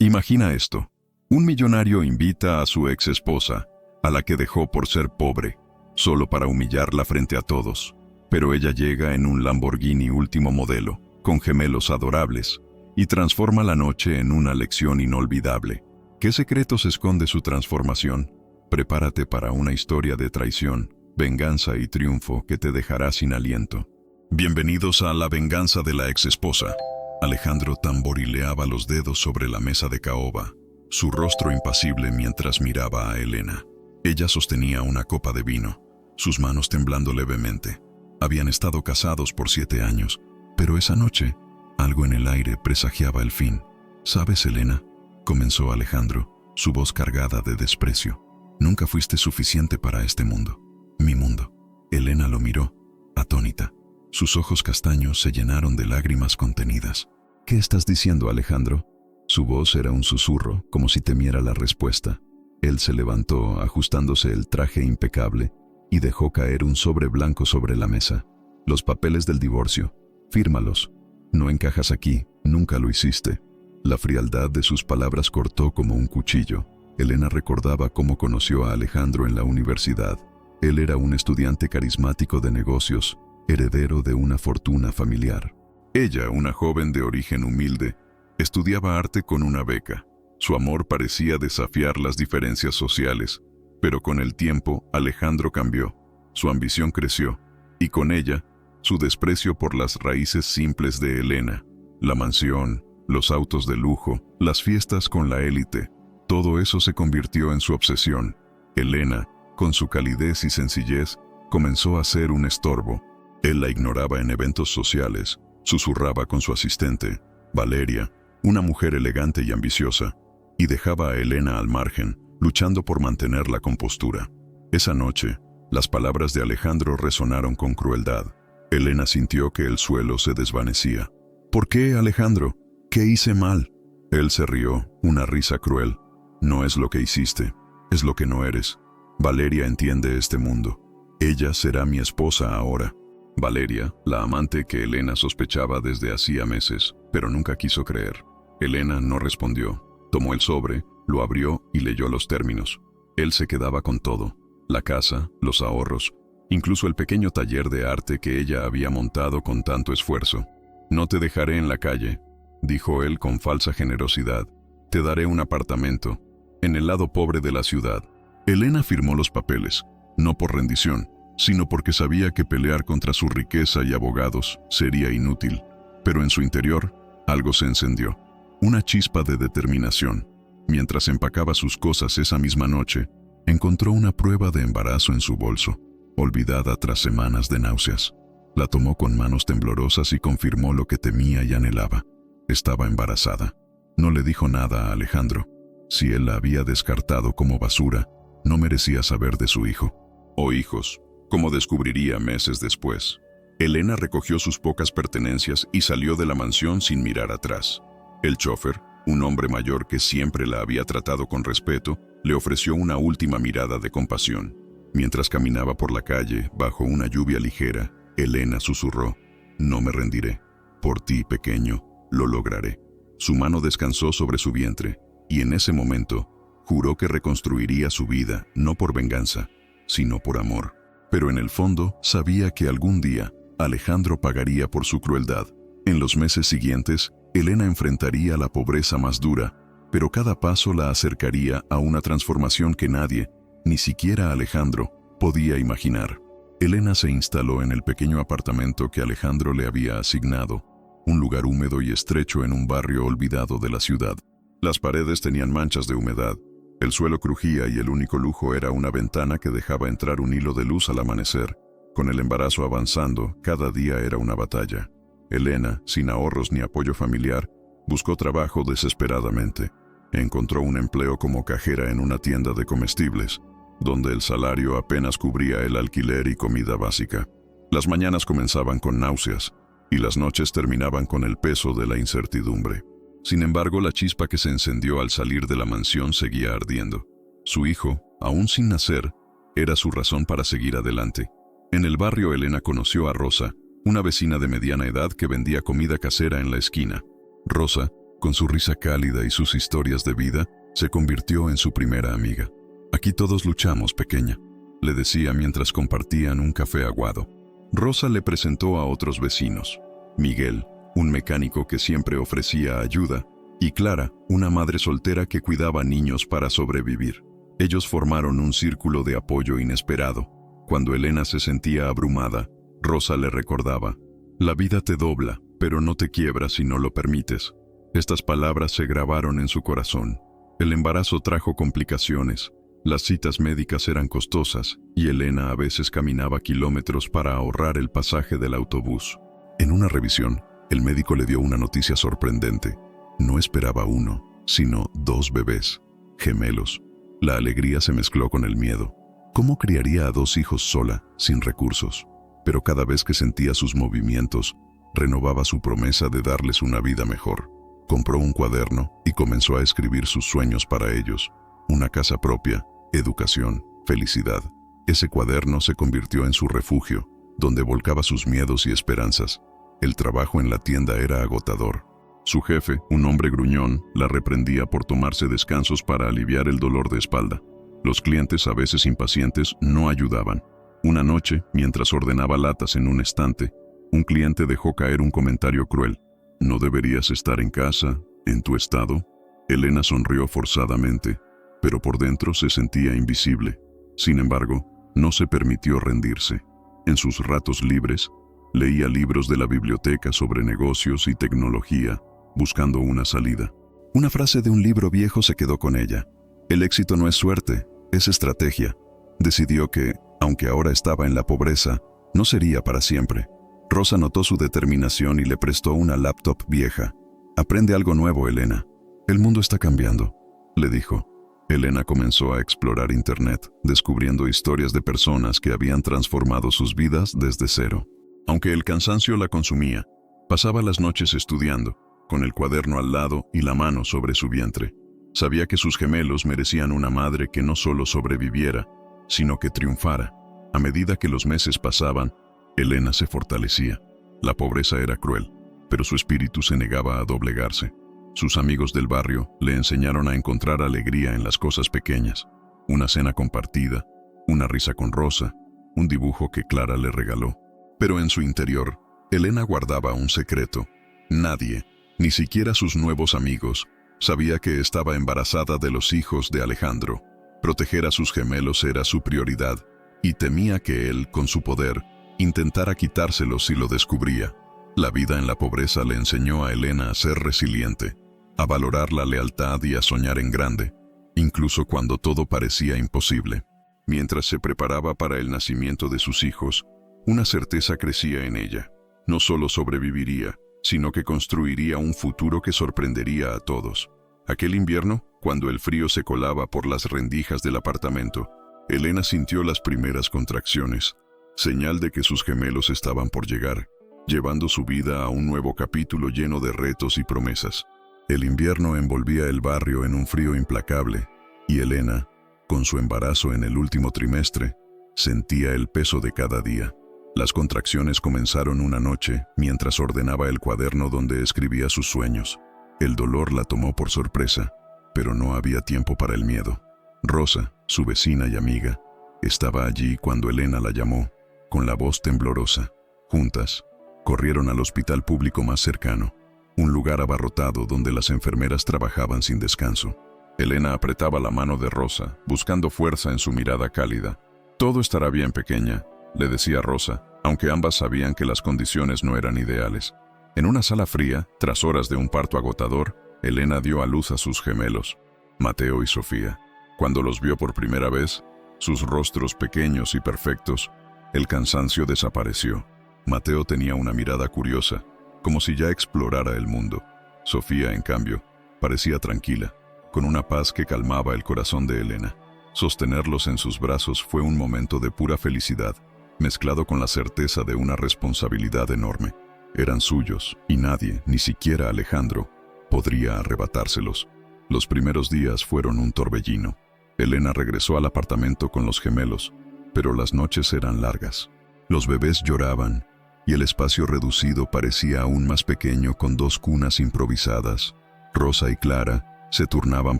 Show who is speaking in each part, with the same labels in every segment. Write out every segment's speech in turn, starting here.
Speaker 1: Imagina esto. Un millonario invita a su ex esposa, a la que dejó por ser pobre, solo para humillarla frente a todos. Pero ella llega en un Lamborghini último modelo, con gemelos adorables, y transforma la noche en una lección inolvidable. ¿Qué secretos esconde su transformación? Prepárate para una historia de traición, venganza y triunfo que te dejará sin aliento. Bienvenidos a La venganza de la ex esposa. Alejandro tamborileaba los dedos sobre la mesa de caoba, su rostro impasible mientras miraba a Elena. Ella sostenía una copa de vino, sus manos temblando levemente. Habían estado casados por 7 años, pero esa noche, algo en el aire presagiaba el fin. «¿Sabes, Elena?», comenzó Alejandro, su voz cargada de desprecio. «Nunca fuiste suficiente para este mundo, mi mundo». Elena lo miró, atónita. Sus ojos castaños se llenaron de lágrimas contenidas. «¿Qué estás diciendo, Alejandro?». Su voz era un susurro, como si temiera la respuesta. Él se levantó, ajustándose el traje impecable, y dejó caer un sobre blanco sobre la mesa. «Los papeles del divorcio. Fírmalos. No encajas aquí, nunca lo hiciste». La frialdad de sus palabras cortó como un cuchillo. Elena recordaba cómo conoció a Alejandro en la universidad. Él era un estudiante carismático de negocios, heredero de una fortuna familiar. Ella, una joven de origen humilde, estudiaba arte con una beca. Su amor parecía desafiar las diferencias sociales, pero con el tiempo Alejandro cambió, su ambición creció, y con ella, su desprecio por las raíces simples de Elena, la mansión, los autos de lujo, las fiestas con la élite. Todo eso se convirtió en su obsesión. Elena, con su calidez y sencillez, comenzó a ser un estorbo. Él la ignoraba en eventos sociales, susurraba con su asistente, Valeria, una mujer elegante y ambiciosa, y dejaba a Elena al margen, luchando por mantener la compostura. Esa noche, las palabras de Alejandro resonaron con crueldad. Elena sintió que el suelo se desvanecía. «¿Por qué, Alejandro? ¿Qué hice mal?». Él se rió, una risa cruel. «No es lo que hiciste, es lo que no eres. Valeria entiende este mundo. Ella será mi esposa ahora». Valeria, la amante que Elena sospechaba desde hacía meses, pero nunca quiso creer. Elena no respondió. Tomó el sobre, lo abrió y leyó los términos. Él se quedaba con todo: la casa, los ahorros, incluso el pequeño taller de arte que ella había montado con tanto esfuerzo. «No te dejaré en la calle», dijo él con falsa generosidad. «Te daré un apartamento, en el lado pobre de la ciudad». Elena firmó los papeles, no por rendición, sino porque sabía que pelear contra su riqueza y abogados sería inútil. Pero en su interior, algo se encendió, una chispa de determinación. Mientras empacaba sus cosas esa misma noche, encontró una prueba de embarazo en su bolso, olvidada tras semanas de náuseas. La tomó con manos temblorosas y confirmó lo que temía y anhelaba. Estaba embarazada. No le dijo nada a Alejandro. Si él la había descartado como basura, no merecía saber de su hijo. O hijos, como descubriría meses después. Elena recogió sus pocas pertenencias y salió de la mansión sin mirar atrás. El chofer, un hombre mayor que siempre la había tratado con respeto, le ofreció una última mirada de compasión. Mientras caminaba por la calle, bajo una lluvia ligera, Elena susurró: «No me rendiré. Por ti, pequeño, lo lograré». Su mano descansó sobre su vientre, y en ese momento, juró que reconstruiría su vida, no por venganza, sino por amor. Pero en el fondo, sabía que algún día, Alejandro pagaría por su crueldad. En los meses siguientes, Elena enfrentaría la pobreza más dura, pero cada paso la acercaría a una transformación que nadie, ni siquiera Alejandro, podía imaginar. Elena se instaló en el pequeño apartamento que Alejandro le había asignado, un lugar húmedo y estrecho en un barrio olvidado de la ciudad. Las paredes tenían manchas de humedad, el suelo crujía y el único lujo era una ventana que dejaba entrar un hilo de luz al amanecer. Con el embarazo avanzando, cada día era una batalla. Elena, sin ahorros ni apoyo familiar, buscó trabajo desesperadamente. Encontró un empleo como cajera en una tienda de comestibles, donde el salario apenas cubría el alquiler y comida básica. Las mañanas comenzaban con náuseas, y las noches terminaban con el peso de la incertidumbre. Sin embargo, la chispa que se encendió al salir de la mansión seguía ardiendo. Su hijo, aún sin nacer, era su razón para seguir adelante. En el barrio, Elena conoció a Rosa, una vecina de mediana edad que vendía comida casera en la esquina. Rosa, Con su risa cálida y sus historias de vida, se convirtió en su primera amiga. Aquí todos luchamos, pequeña, le decía mientras compartían un café aguado. Rosa le presentó a otros vecinos. Miguel, un mecánico que siempre ofrecía ayuda, y Clara, una madre soltera que cuidaba niños para sobrevivir. Ellos formaron un círculo de apoyo inesperado. Cuando Elena se sentía abrumada, Rosa le recordaba: «La vida te dobla, pero no te quiebra si no lo permites». Estas palabras se grabaron en su corazón. El embarazo trajo complicaciones, las citas médicas eran costosas, y Elena a veces caminaba kilómetros para ahorrar el pasaje del autobús. En una revisión, el médico le dio una noticia sorprendente. No esperaba uno, sino 2 bebés, gemelos. La alegría se mezcló con el miedo. ¿Cómo criaría a 2 hijos sola, sin recursos? Pero cada vez que sentía sus movimientos, renovaba su promesa de darles una vida mejor. Compró un cuaderno y comenzó a escribir sus sueños para ellos. Una casa propia, educación, felicidad. Ese cuaderno se convirtió en su refugio, donde volcaba sus miedos y esperanzas. El trabajo en la tienda era agotador. Su jefe, un hombre gruñón, la reprendía por tomarse descansos para aliviar el dolor de espalda. Los clientes, a veces impacientes, no ayudaban. Una noche, mientras ordenaba latas en un estante, un cliente dejó caer un comentario cruel. «¿No deberías estar en casa, en tu estado?» Elena sonrió forzadamente, pero por dentro se sentía invisible. Sin embargo, no se permitió rendirse. En sus ratos libres, leía libros de la biblioteca sobre negocios y tecnología, buscando una salida. Una frase de un libro viejo se quedó con ella. El éxito no es suerte, es estrategia. Decidió que, aunque ahora estaba en la pobreza, no sería para siempre. Rosa notó su determinación y le prestó una laptop vieja. «Aprende algo nuevo, Elena. El mundo está cambiando», le dijo. Elena comenzó a explorar Internet, descubriendo historias de personas que habían transformado sus vidas desde cero. Aunque el cansancio la consumía, pasaba las noches estudiando, con el cuaderno al lado y la mano sobre su vientre. Sabía que sus gemelos merecían una madre que no solo sobreviviera, sino que triunfara. A medida que los meses pasaban, Elena se fortalecía. La pobreza era cruel, pero su espíritu se negaba a doblegarse. Sus amigos del barrio le enseñaron a encontrar alegría en las cosas pequeñas. Una cena compartida, una risa con Rosa, un dibujo que Clara le regaló. Pero en su interior, Elena guardaba un secreto. Nadie, ni siquiera sus nuevos amigos, sabía que estaba embarazada de los hijos de Alejandro. Proteger a sus gemelos era su prioridad, y temía que él, con su poder, intentara quitárselos si lo descubría. La vida en la pobreza le enseñó a Elena a ser resiliente, a valorar la lealtad y a soñar en grande, incluso cuando todo parecía imposible. Mientras se preparaba para el nacimiento de sus hijos, una certeza crecía en ella. No solo sobreviviría, sino que construiría un futuro que sorprendería a todos. Aquel invierno, cuando el frío se colaba por las rendijas del apartamento, Elena sintió las primeras contracciones, señal de que sus gemelos estaban por llegar, llevando su vida a un nuevo capítulo lleno de retos y promesas. El invierno envolvía el barrio en un frío implacable, y Elena, con su embarazo en el último trimestre, sentía el peso de cada día. Las contracciones comenzaron una noche mientras ordenaba el cuaderno donde escribía sus sueños. El dolor la tomó por sorpresa, pero no había tiempo para el miedo. Rosa, su vecina y amiga, estaba allí cuando Elena la llamó, con la voz temblorosa. Juntas, corrieron al hospital público más cercano, un lugar abarrotado donde las enfermeras trabajaban sin descanso. Elena apretaba la mano de Rosa, buscando fuerza en su mirada cálida. «Todo estará bien, pequeña», le decía Rosa, aunque ambas sabían que las condiciones no eran ideales. En una sala fría, tras horas de un parto agotador, Elena dio a luz a sus gemelos, Mateo y Sofía. Cuando los vio por primera vez, sus rostros pequeños y perfectos, el cansancio desapareció. Mateo tenía una mirada curiosa, como si ya explorara el mundo. Sofía, en cambio, parecía tranquila, con una paz que calmaba el corazón de Elena. Sostenerlos en sus brazos fue un momento de pura felicidad, mezclado con la certeza de una responsabilidad enorme. Eran suyos, y nadie, ni siquiera Alejandro, podría arrebatárselos. Los primeros días fueron un torbellino. Elena regresó al apartamento con los gemelos, pero las noches eran largas. Los bebés lloraban, y el espacio reducido parecía aún más pequeño con 2 cunas improvisadas. Rosa y Clara se turnaban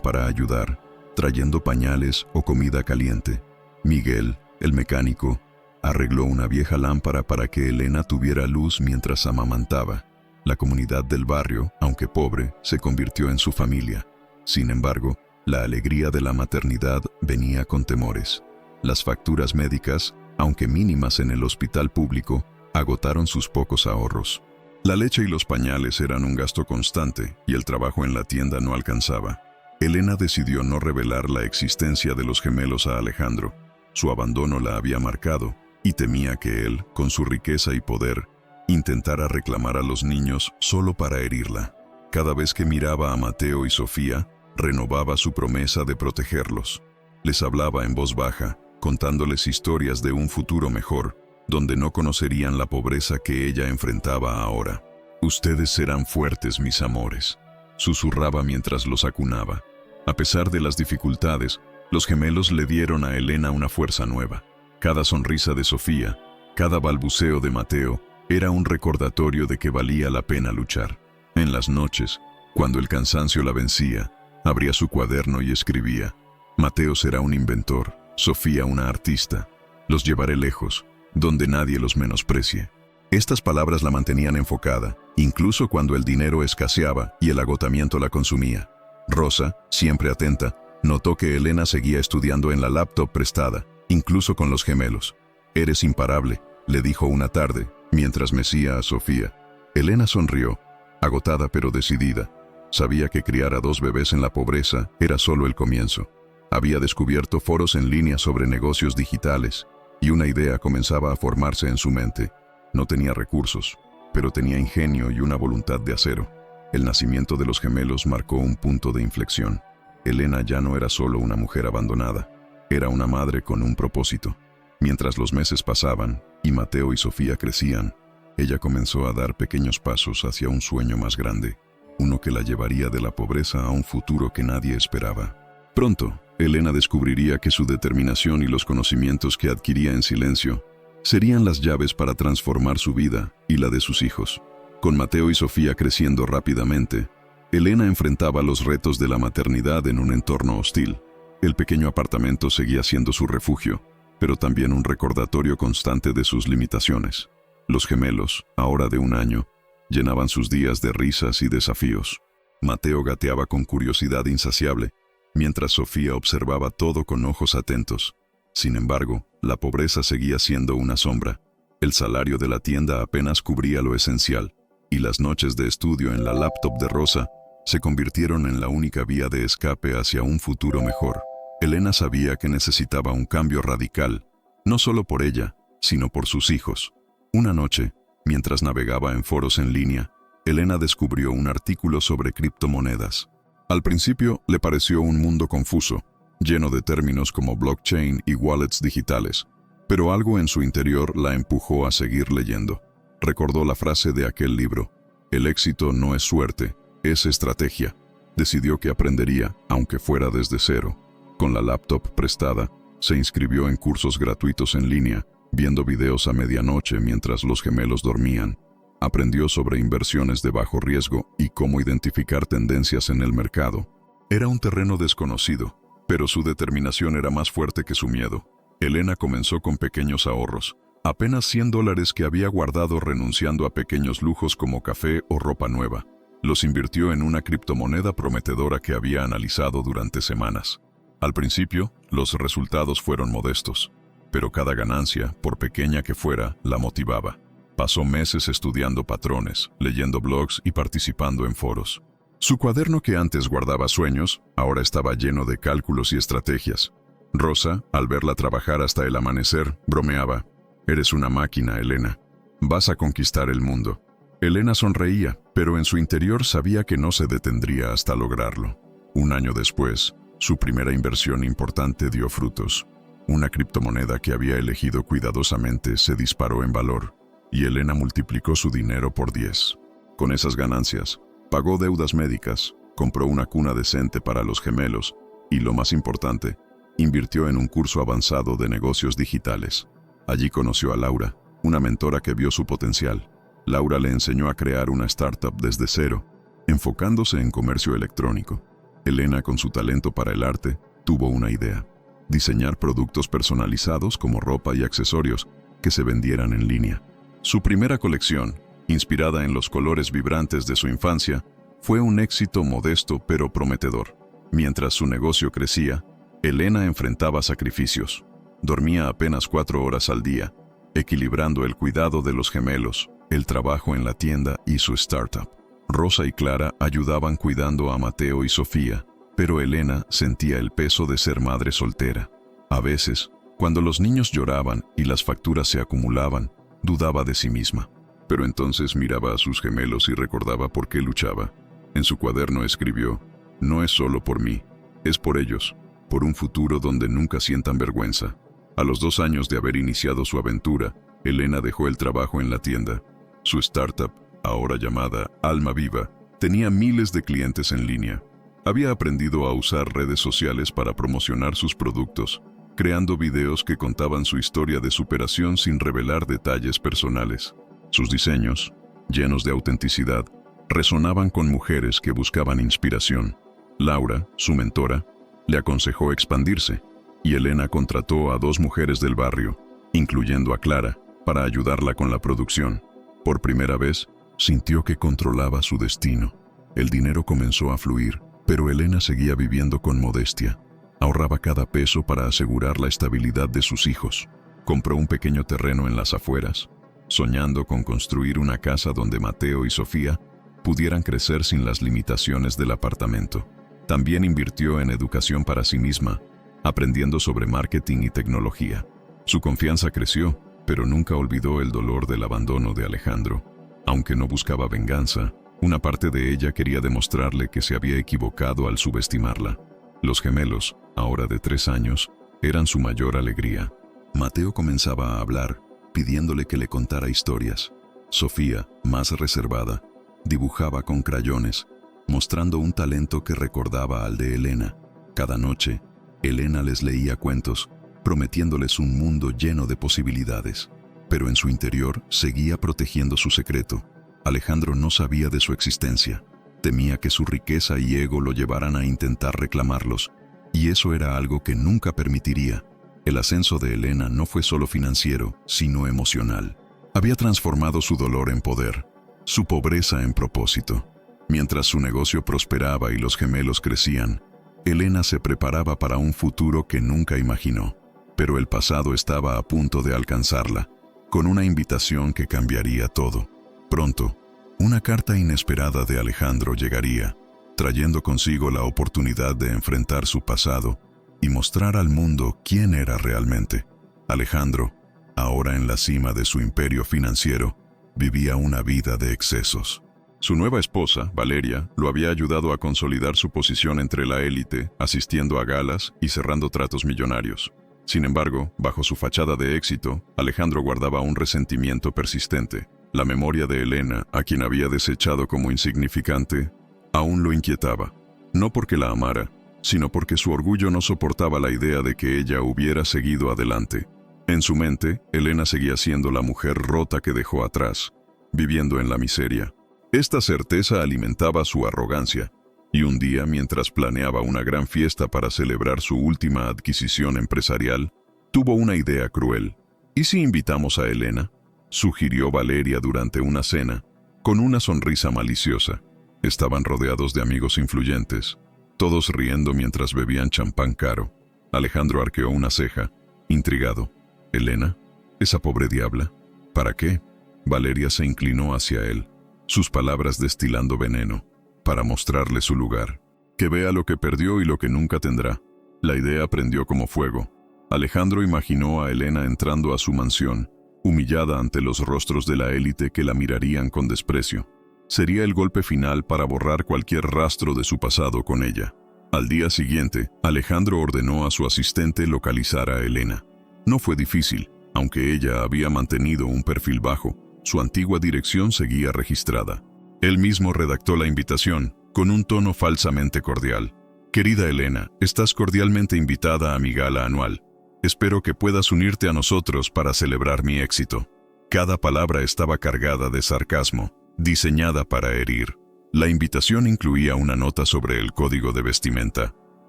Speaker 1: para ayudar, trayendo pañales o comida caliente. Miguel, el mecánico, arregló una vieja lámpara para que Elena tuviera luz mientras amamantaba. La comunidad del barrio, aunque pobre, se convirtió en su familia. Sin embargo, la alegría de la maternidad venía con temores. Las facturas médicas, aunque mínimas en el hospital público, agotaron sus pocos ahorros. La leche y los pañales eran un gasto constante y el trabajo en la tienda no alcanzaba. Elena decidió no revelar la existencia de los gemelos a Alejandro. Su abandono la había marcado y temía que él, con su riqueza y poder, intentara reclamar a los niños solo para herirla. Cada vez que miraba a Mateo y Sofía, renovaba su promesa de protegerlos. Les hablaba en voz baja, contándoles historias de un futuro mejor, donde no conocerían la pobreza que ella enfrentaba ahora. «Ustedes serán fuertes, mis amores», susurraba mientras los acunaba. A pesar de las dificultades, los gemelos le dieron a Elena una fuerza nueva. Cada sonrisa de Sofía, cada balbuceo de Mateo, era un recordatorio de que valía la pena luchar. En las noches, cuando el cansancio la vencía, abría su cuaderno y escribía: «Mateo será un inventor, Sofía una artista. Los llevaré lejos, donde nadie los menosprecie». Estas palabras la mantenían enfocada, incluso cuando el dinero escaseaba y el agotamiento la consumía. Rosa, siempre atenta, notó que Elena seguía estudiando en la laptop prestada, incluso con los gemelos. «Eres imparable», le dijo una tarde, mientras mecía a Sofía. Elena sonrió, agotada pero decidida. Sabía que criar a 2 bebés en la pobreza era solo el comienzo. Había descubierto foros en línea sobre negocios digitales, y una idea comenzaba a formarse en su mente. No tenía recursos, pero tenía ingenio y una voluntad de acero. El nacimiento de los gemelos marcó un punto de inflexión. Elena ya no era solo una mujer abandonada, era una madre con un propósito. Mientras los meses pasaban y Mateo y Sofía crecían, ella comenzó a dar pequeños pasos hacia un sueño más grande, uno que la llevaría de la pobreza a un futuro que nadie esperaba. Pronto, Elena descubriría que su determinación y los conocimientos que adquiría en silencio serían las llaves para transformar su vida y la de sus hijos. Con Mateo y Sofía creciendo rápidamente, Elena enfrentaba los retos de la maternidad en un entorno hostil. El pequeño apartamento seguía siendo su refugio, pero también un recordatorio constante de sus limitaciones. Los gemelos, ahora de 1 año, llenaban sus días de risas y desafíos. Mateo gateaba con curiosidad insaciable, mientras Sofía observaba todo con ojos atentos. Sin embargo, la pobreza seguía siendo una sombra. El salario de la tienda apenas cubría lo esencial, y las noches de estudio en la laptop de Rosa se convirtieron en la única vía de escape hacia un futuro mejor. Elena sabía que necesitaba un cambio radical, no solo por ella, sino por sus hijos. Una noche, mientras navegaba en foros en línea, Elena descubrió un artículo sobre criptomonedas. Al principio le pareció un mundo confuso, lleno de términos como blockchain y wallets digitales, pero algo en su interior la empujó a seguir leyendo. Recordó la frase de aquel libro: «El éxito no es suerte, es estrategia». Decidió que aprendería, aunque fuera desde cero. Con la laptop prestada, se inscribió en cursos gratuitos en línea, viendo videos a medianoche mientras los gemelos dormían. Aprendió sobre inversiones de bajo riesgo y cómo identificar tendencias en el mercado. Era un terreno desconocido, pero su determinación era más fuerte que su miedo. Elena comenzó con pequeños ahorros, apenas $100 que había guardado renunciando a pequeños lujos como café o ropa nueva. Los invirtió en una criptomoneda prometedora que había analizado durante semanas. Al principio, los resultados fueron modestos, pero cada ganancia, por pequeña que fuera, la motivaba. Pasó meses estudiando patrones, leyendo blogs y participando en foros. Su cuaderno, que antes guardaba sueños, ahora estaba lleno de cálculos y estrategias. Rosa, al verla trabajar hasta el amanecer, bromeaba: «Eres una máquina, Elena. Vas a conquistar el mundo». Elena sonreía, pero en su interior sabía que no se detendría hasta lograrlo. 1 año después, su primera inversión importante dio frutos. Una criptomoneda que había elegido cuidadosamente se disparó en valor, y Elena multiplicó su dinero por 10. Con esas ganancias, pagó deudas médicas, compró una cuna decente para los gemelos y, lo más importante, invirtió en un curso avanzado de negocios digitales. Allí conoció a Laura, una mentora que vio su potencial. Laura le enseñó a crear una startup desde cero, Enfocándose en comercio electrónico, Elena, con su talento para el arte, tuvo una idea: diseñar productos personalizados como ropa y accesorios que se vendieran en línea. Su primera colección, inspirada en los colores vibrantes de su infancia, fue un éxito modesto pero prometedor. Mientras su negocio crecía, Elena enfrentaba sacrificios. Dormía apenas 4 horas al día, equilibrando el cuidado de los gemelos, el trabajo en la tienda y su startup. Rosa y Clara ayudaban cuidando a Mateo y Sofía, pero Elena sentía el peso de ser madre soltera. A veces, cuando los niños lloraban y las facturas se acumulaban, dudaba de sí misma. Pero entonces miraba a sus gemelos y recordaba por qué luchaba. En su cuaderno escribió: "No es solo por mí, es por ellos, por un futuro donde nunca sientan vergüenza". A los 2 años de haber iniciado su aventura, Elena dejó el trabajo en la tienda. Su startup, ahora llamada Alma Viva, tenía miles de clientes en línea. Había aprendido a usar redes sociales para promocionar sus productos, creando videos que contaban su historia de superación sin revelar detalles personales. Sus diseños, llenos de autenticidad, resonaban con mujeres que buscaban inspiración. Laura, su mentora, le aconsejó expandirse, y Elena contrató a 2 mujeres del barrio, incluyendo a Clara, para ayudarla con la producción. Por primera vez, sintió que controlaba su destino. El dinero comenzó a fluir, pero Elena seguía viviendo con modestia. Ahorraba cada peso para asegurar la estabilidad de sus hijos. Compró un pequeño terreno en las afueras, soñando con construir una casa donde Mateo y Sofía pudieran crecer sin las limitaciones del apartamento. También invirtió en educación para sí misma, aprendiendo sobre marketing y tecnología. Su confianza creció, pero nunca olvidó el dolor del abandono de Alejandro. Aunque no buscaba venganza, una parte de ella quería demostrarle que se había equivocado al subestimarla. Los gemelos, ahora de 3 años, eran su mayor alegría. Mateo comenzaba a hablar, pidiéndole que le contara historias. Sofía, más reservada, dibujaba con crayones, mostrando un talento que recordaba al de Elena. Cada noche, Elena les leía cuentos, prometiéndoles un mundo lleno de posibilidades. Pero en su interior seguía protegiendo su secreto. Alejandro no sabía de su existencia. Temía que su riqueza y ego lo llevaran a intentar reclamarlos, y eso era algo que nunca permitiría. El ascenso de Elena no fue solo financiero, sino emocional. Había transformado su dolor en poder, su pobreza en propósito. Mientras su negocio prosperaba y los gemelos crecían, Elena se preparaba para un futuro que nunca imaginó. Pero el pasado estaba a punto de alcanzarla, con una invitación que cambiaría todo. Pronto, una carta inesperada de Alejandro llegaría, trayendo consigo la oportunidad de enfrentar su pasado y mostrar al mundo quién era realmente. Alejandro, ahora en la cima de su imperio financiero, vivía una vida de excesos. Su nueva esposa, Valeria, lo había ayudado a consolidar su posición entre la élite, asistiendo a galas y cerrando tratos millonarios. Sin embargo, bajo su fachada de éxito, Alejandro guardaba un resentimiento persistente. La memoria de Elena, a quien había desechado como insignificante, aún lo inquietaba. No porque la amara, sino porque su orgullo no soportaba la idea de que ella hubiera seguido adelante. En su mente, Elena seguía siendo la mujer rota que dejó atrás, viviendo en la miseria. Esta certeza alimentaba su arrogancia, y un día, mientras planeaba una gran fiesta para celebrar su última adquisición empresarial, tuvo una idea cruel. ¿Y si invitamos a Elena?, sugirió Valeria durante una cena, con una sonrisa maliciosa. Estaban rodeados de amigos influyentes, todos riendo mientras bebían champán caro. Alejandro arqueó una ceja, intrigado. ¿Elena? ¿Esa pobre diabla? ¿Para qué? Valeria se inclinó hacia él, sus palabras destilando veneno, para mostrarle su lugar. Que vea lo que perdió y lo que nunca tendrá. La idea prendió como fuego. Alejandro imaginó a Elena entrando a su mansión, humillada ante los rostros de la élite que la mirarían con desprecio. Sería el golpe final para borrar cualquier rastro de su pasado con ella. Al día siguiente, Alejandro ordenó a su asistente localizar a Elena. No fue difícil, aunque ella había mantenido un perfil bajo, su antigua dirección seguía registrada. Él mismo redactó la invitación, con un tono falsamente cordial. Querida Elena, estás cordialmente invitada a mi gala anual. Espero que puedas unirte a nosotros para celebrar mi éxito. Cada palabra estaba cargada de sarcasmo, diseñada para herir. La invitación incluía una nota sobre el código de vestimenta,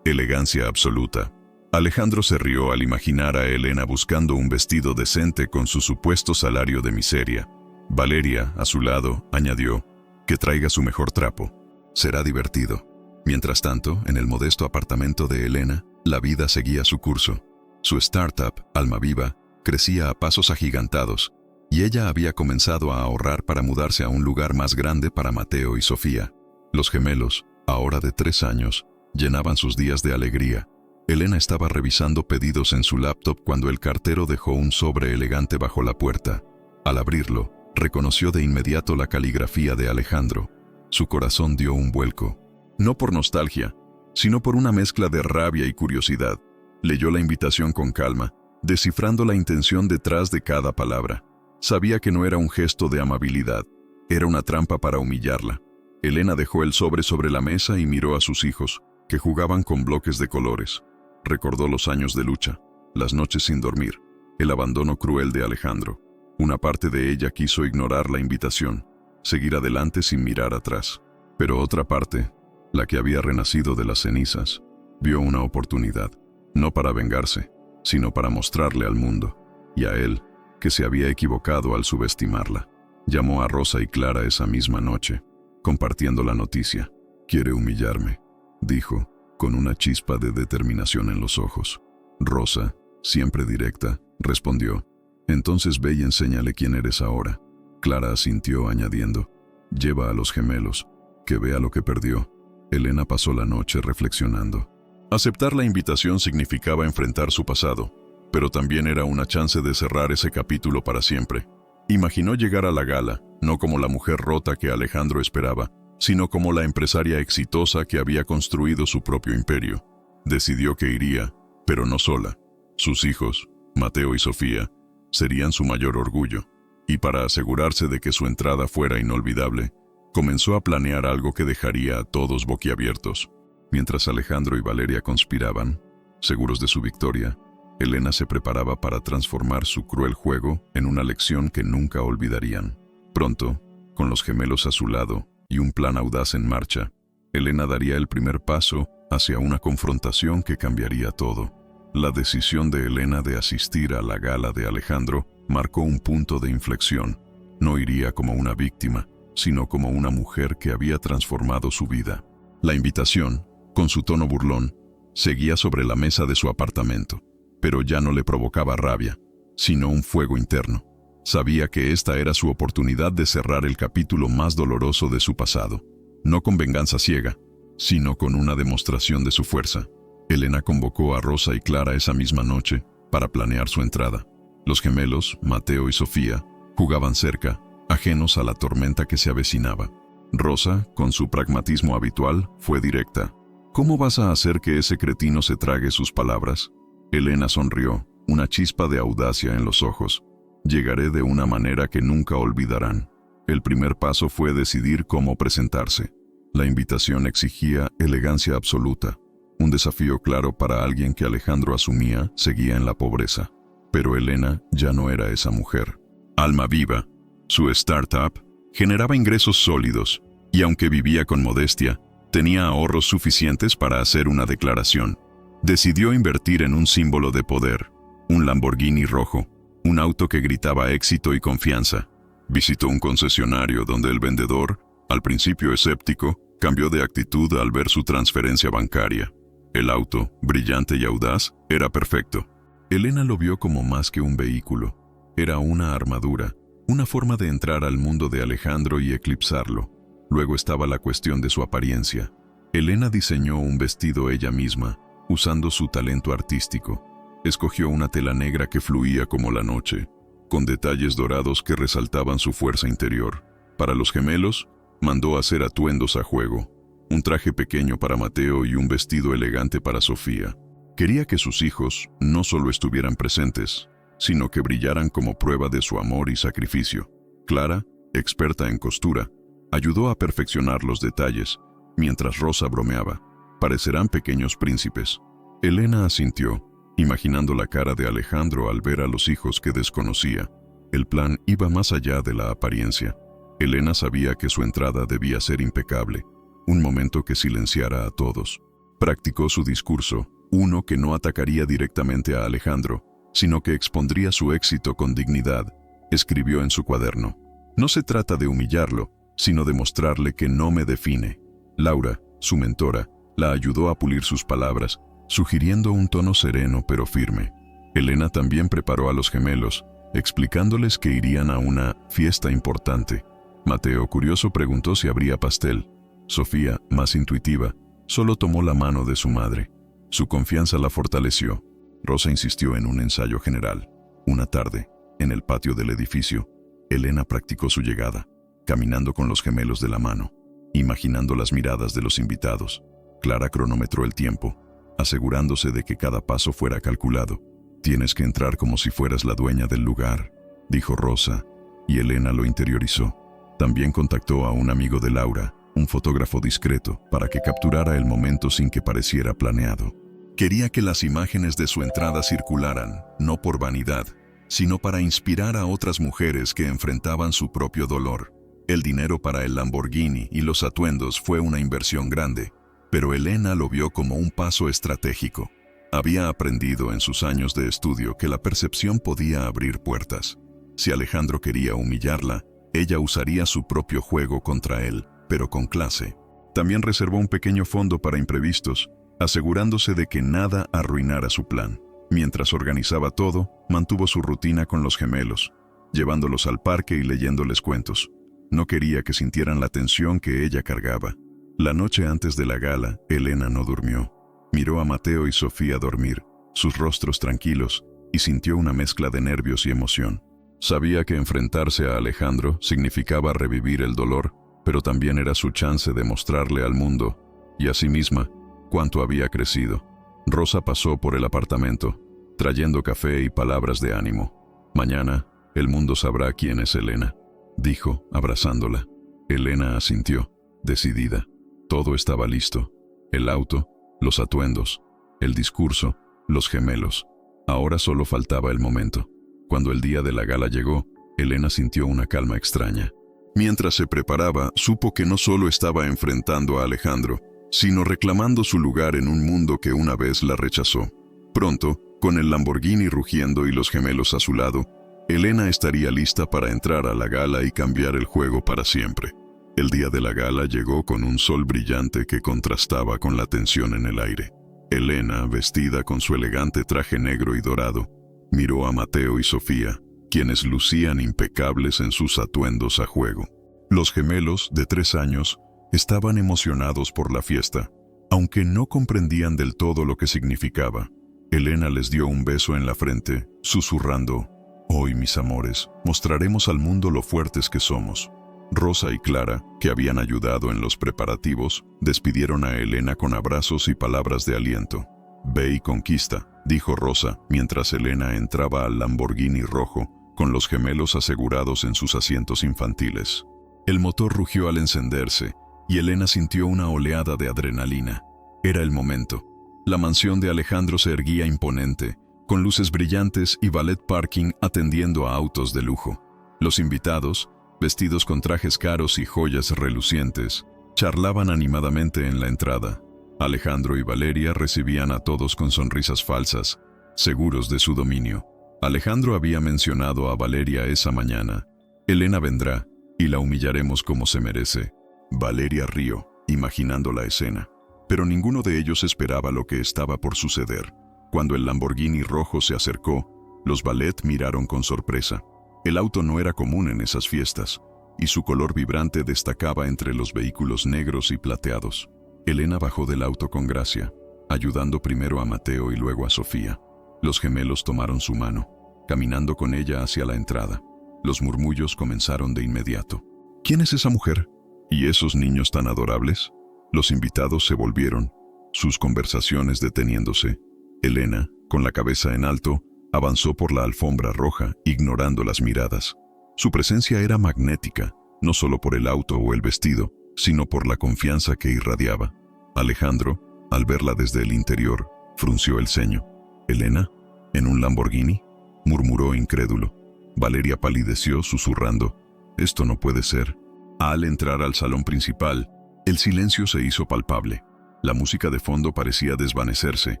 Speaker 1: elegancia absoluta. Alejandro se rió al imaginar a Elena buscando un vestido decente con su supuesto salario de miseria. Valeria, a su lado, añadió, que traiga su mejor trapo. Será divertido. Mientras tanto, en el modesto apartamento de Elena, la vida seguía su curso. Su startup, Almaviva, crecía a pasos agigantados, y ella había comenzado a ahorrar para mudarse a un lugar más grande para Mateo y Sofía. Los gemelos, ahora de 3 años, llenaban sus días de alegría. Elena estaba revisando pedidos en su laptop cuando el cartero dejó un sobre elegante bajo la puerta. Al abrirlo, reconoció de inmediato la caligrafía de Alejandro. Su corazón dio un vuelco. No por nostalgia, sino por una mezcla de rabia y curiosidad. Leyó la invitación con calma, descifrando la intención detrás de cada palabra. Sabía que no era un gesto de amabilidad, era una trampa para humillarla. Elena dejó el sobre la mesa y miró a sus hijos, que jugaban con bloques de colores. Recordó los años de lucha, las noches sin dormir, el abandono cruel de Alejandro. Una parte de ella quiso ignorar la invitación, seguir adelante sin mirar atrás. Pero otra parte, la que había renacido de las cenizas, vio una oportunidad, no para vengarse, sino para mostrarle al mundo, y a él, que se había equivocado al subestimarla. Llamó a Rosa y Clara esa misma noche, compartiendo la noticia. «Quiere humillarme», dijo, con una chispa de determinación en los ojos. Rosa, siempre directa, respondió, «Entonces ve y enséñale quién eres ahora». Clara asintió añadiendo, «Lleva a los gemelos, que vea lo que perdió». Elena pasó la noche reflexionando. Aceptar la invitación significaba enfrentar su pasado, pero también era una chance de cerrar ese capítulo para siempre. Imaginó llegar a la gala, no como la mujer rota que Alejandro esperaba, sino como la empresaria exitosa que había construido su propio imperio. Decidió que iría, pero no sola. Sus hijos, Mateo y Sofía, serían su mayor orgullo, y para asegurarse de que su entrada fuera inolvidable, comenzó a planear algo que dejaría a todos boquiabiertos. Mientras Alejandro y Valeria conspiraban, seguros de su victoria, Elena se preparaba para transformar su cruel juego en una lección que nunca olvidarían. Pronto, con los gemelos a su lado y un plan audaz en marcha, Elena daría el primer paso hacia una confrontación que cambiaría todo. La decisión de Elena de asistir a la gala de Alejandro marcó un punto de inflexión. No iría como una víctima, sino como una mujer que había transformado su vida. La invitación, con su tono burlón, seguía sobre la mesa de su apartamento, pero ya no le provocaba rabia, sino un fuego interno. Sabía que esta era su oportunidad de cerrar el capítulo más doloroso de su pasado, no con venganza ciega, sino con una demostración de su fuerza. Elena convocó a Rosa y Clara esa misma noche para planear su entrada. Los gemelos, Mateo y Sofía, jugaban cerca, ajenos a la tormenta que se avecinaba. Rosa, con su pragmatismo habitual, fue directa. «¿Cómo vas a hacer que ese cretino se trague sus palabras?». Elena sonrió, una chispa de audacia en los ojos. «Llegaré de una manera que nunca olvidarán». El primer paso fue decidir cómo presentarse. La invitación exigía elegancia absoluta, un desafío claro para alguien que Alejandro asumía seguía en la pobreza. Pero Elena ya no era esa mujer. Almaviva, su startup, generaba ingresos sólidos, y aunque vivía con modestia, tenía ahorros suficientes para hacer una declaración. Decidió invertir en un símbolo de poder, un Lamborghini rojo, un auto que gritaba éxito y confianza. Visitó un concesionario donde el vendedor, al principio escéptico, cambió de actitud al ver su transferencia bancaria. El auto, brillante y audaz, era perfecto. Elena lo vio como más que un vehículo. Era una armadura, una forma de entrar al mundo de Alejandro y eclipsarlo. Luego estaba la cuestión de su apariencia. Elena diseñó un vestido ella misma, usando su talento artístico. Escogió una tela negra que fluía como la noche, con detalles dorados que resaltaban su fuerza interior. Para los gemelos, mandó hacer atuendos a juego, un traje pequeño para Mateo y un vestido elegante para Sofía. Quería que sus hijos no solo estuvieran presentes, sino que brillaran como prueba de su amor y sacrificio. Clara, experta en costura, ayudó a perfeccionar los detalles, mientras Rosa bromeaba. «Parecerán pequeños príncipes». Elena asintió, imaginando la cara de Alejandro al ver a los hijos que desconocía. El plan iba más allá de la apariencia. Elena sabía que su entrada debía ser impecable, un momento que silenciara a todos. Practicó su discurso, uno que no atacaría directamente a Alejandro, sino que expondría su éxito con dignidad. Escribió en su cuaderno: «No se trata de humillarlo, sino de mostrarle que no me define». Laura, su mentora, la ayudó a pulir sus palabras, sugiriendo un tono sereno pero firme. Elena también preparó a los gemelos, explicándoles que irían a una fiesta importante. Mateo, curioso, preguntó si habría pastel. Sofía, más intuitiva, solo tomó la mano de su madre. Su confianza la fortaleció. Rosa insistió en un ensayo general. Una tarde, en el patio del edificio, Elena practicó su llegada, caminando con los gemelos de la mano, imaginando las miradas de los invitados. Clara cronometró el tiempo, asegurándose de que cada paso fuera calculado. «Tienes que entrar como si fueras la dueña del lugar», dijo Rosa, y Elena lo interiorizó. También contactó a un amigo de Laura, un fotógrafo discreto, para que capturara el momento sin que pareciera planeado. Quería que las imágenes de su entrada circularan, no por vanidad, sino para inspirar a otras mujeres que enfrentaban su propio dolor. El dinero para el Lamborghini y los atuendos fue una inversión grande, pero Elena lo vio como un paso estratégico. Había aprendido en sus años de estudio que la percepción podía abrir puertas. Si Alejandro quería humillarla, ella usaría su propio juego contra él, pero con clase. También reservó un pequeño fondo para imprevistos, asegurándose de que nada arruinara su plan. Mientras organizaba todo, mantuvo su rutina con los gemelos, llevándolos al parque y leyéndoles cuentos. No quería que sintieran la tensión que ella cargaba. La noche antes de la gala, Elena no durmió. Miró a Mateo y Sofía dormir, sus rostros tranquilos, y sintió una mezcla de nervios y emoción. Sabía que enfrentarse a Alejandro significaba revivir el dolor, pero también era su chance de mostrarle al mundo, y a sí misma, cuánto había crecido. Rosa pasó por el apartamento, trayendo café y palabras de ánimo. «Mañana, el mundo sabrá quién es Elena», dijo, abrazándola. Elena asintió, decidida. Todo estaba listo. El auto, los atuendos, el discurso, los gemelos. Ahora solo faltaba el momento. Cuando el día de la gala llegó, Elena sintió una calma extraña. Mientras se preparaba, supo que no solo estaba enfrentando a Alejandro, sino reclamando su lugar en un mundo que una vez la rechazó. Pronto, con el Lamborghini rugiendo y los gemelos a su lado, Elena estaría lista para entrar a la gala y cambiar el juego para siempre. El día de la gala llegó con un sol brillante que contrastaba con la tensión en el aire. Elena, vestida con su elegante traje negro y dorado, miró a Mateo y Sofía, quienes lucían impecables en sus atuendos a juego. Los gemelos, de 3 años, estaban emocionados por la fiesta, aunque no comprendían del todo lo que significaba. Elena les dio un beso en la frente, susurrando: «Hoy, mis amores, mostraremos al mundo lo fuertes que somos». Rosa y Clara, que habían ayudado en los preparativos, despidieron a Elena con abrazos y palabras de aliento. «Ve y conquista», dijo Rosa, mientras Elena entraba al Lamborghini rojo, con los gemelos asegurados en sus asientos infantiles. El motor rugió al encenderse, y Elena sintió una oleada de adrenalina. Era el momento. La mansión de Alejandro se erguía imponente, con luces brillantes y valet parking atendiendo a autos de lujo. Los invitados, vestidos con trajes caros y joyas relucientes, charlaban animadamente en la entrada. Alejandro y Valeria recibían a todos con sonrisas falsas, seguros de su dominio. Alejandro había mencionado a Valeria esa mañana: «Elena vendrá, y la humillaremos como se merece». Valeria rió, imaginando la escena, pero ninguno de ellos esperaba lo que estaba por suceder. Cuando el Lamborghini rojo se acercó, los valet miraron con sorpresa. El auto no era común en esas fiestas, y su color vibrante destacaba entre los vehículos negros y plateados. Elena bajó del auto con gracia, ayudando primero a Mateo y luego a Sofía. Los gemelos tomaron su mano, caminando con ella hacia la entrada. Los murmullos comenzaron de inmediato. «¿Quién es esa mujer? ¿Y esos niños tan adorables?». Los invitados se volvieron, sus conversaciones deteniéndose. Elena, con la cabeza en alto, avanzó por la alfombra roja, ignorando las miradas. Su presencia era magnética, no solo por el auto o el vestido, sino por la confianza que irradiaba. Alejandro, al verla desde el interior, frunció el ceño. «¿Elena? ¿En un Lamborghini?», murmuró incrédulo. Valeria palideció, susurrando: «Esto no puede ser». Al entrar al salón principal, el silencio se hizo palpable. La música de fondo parecía desvanecerse,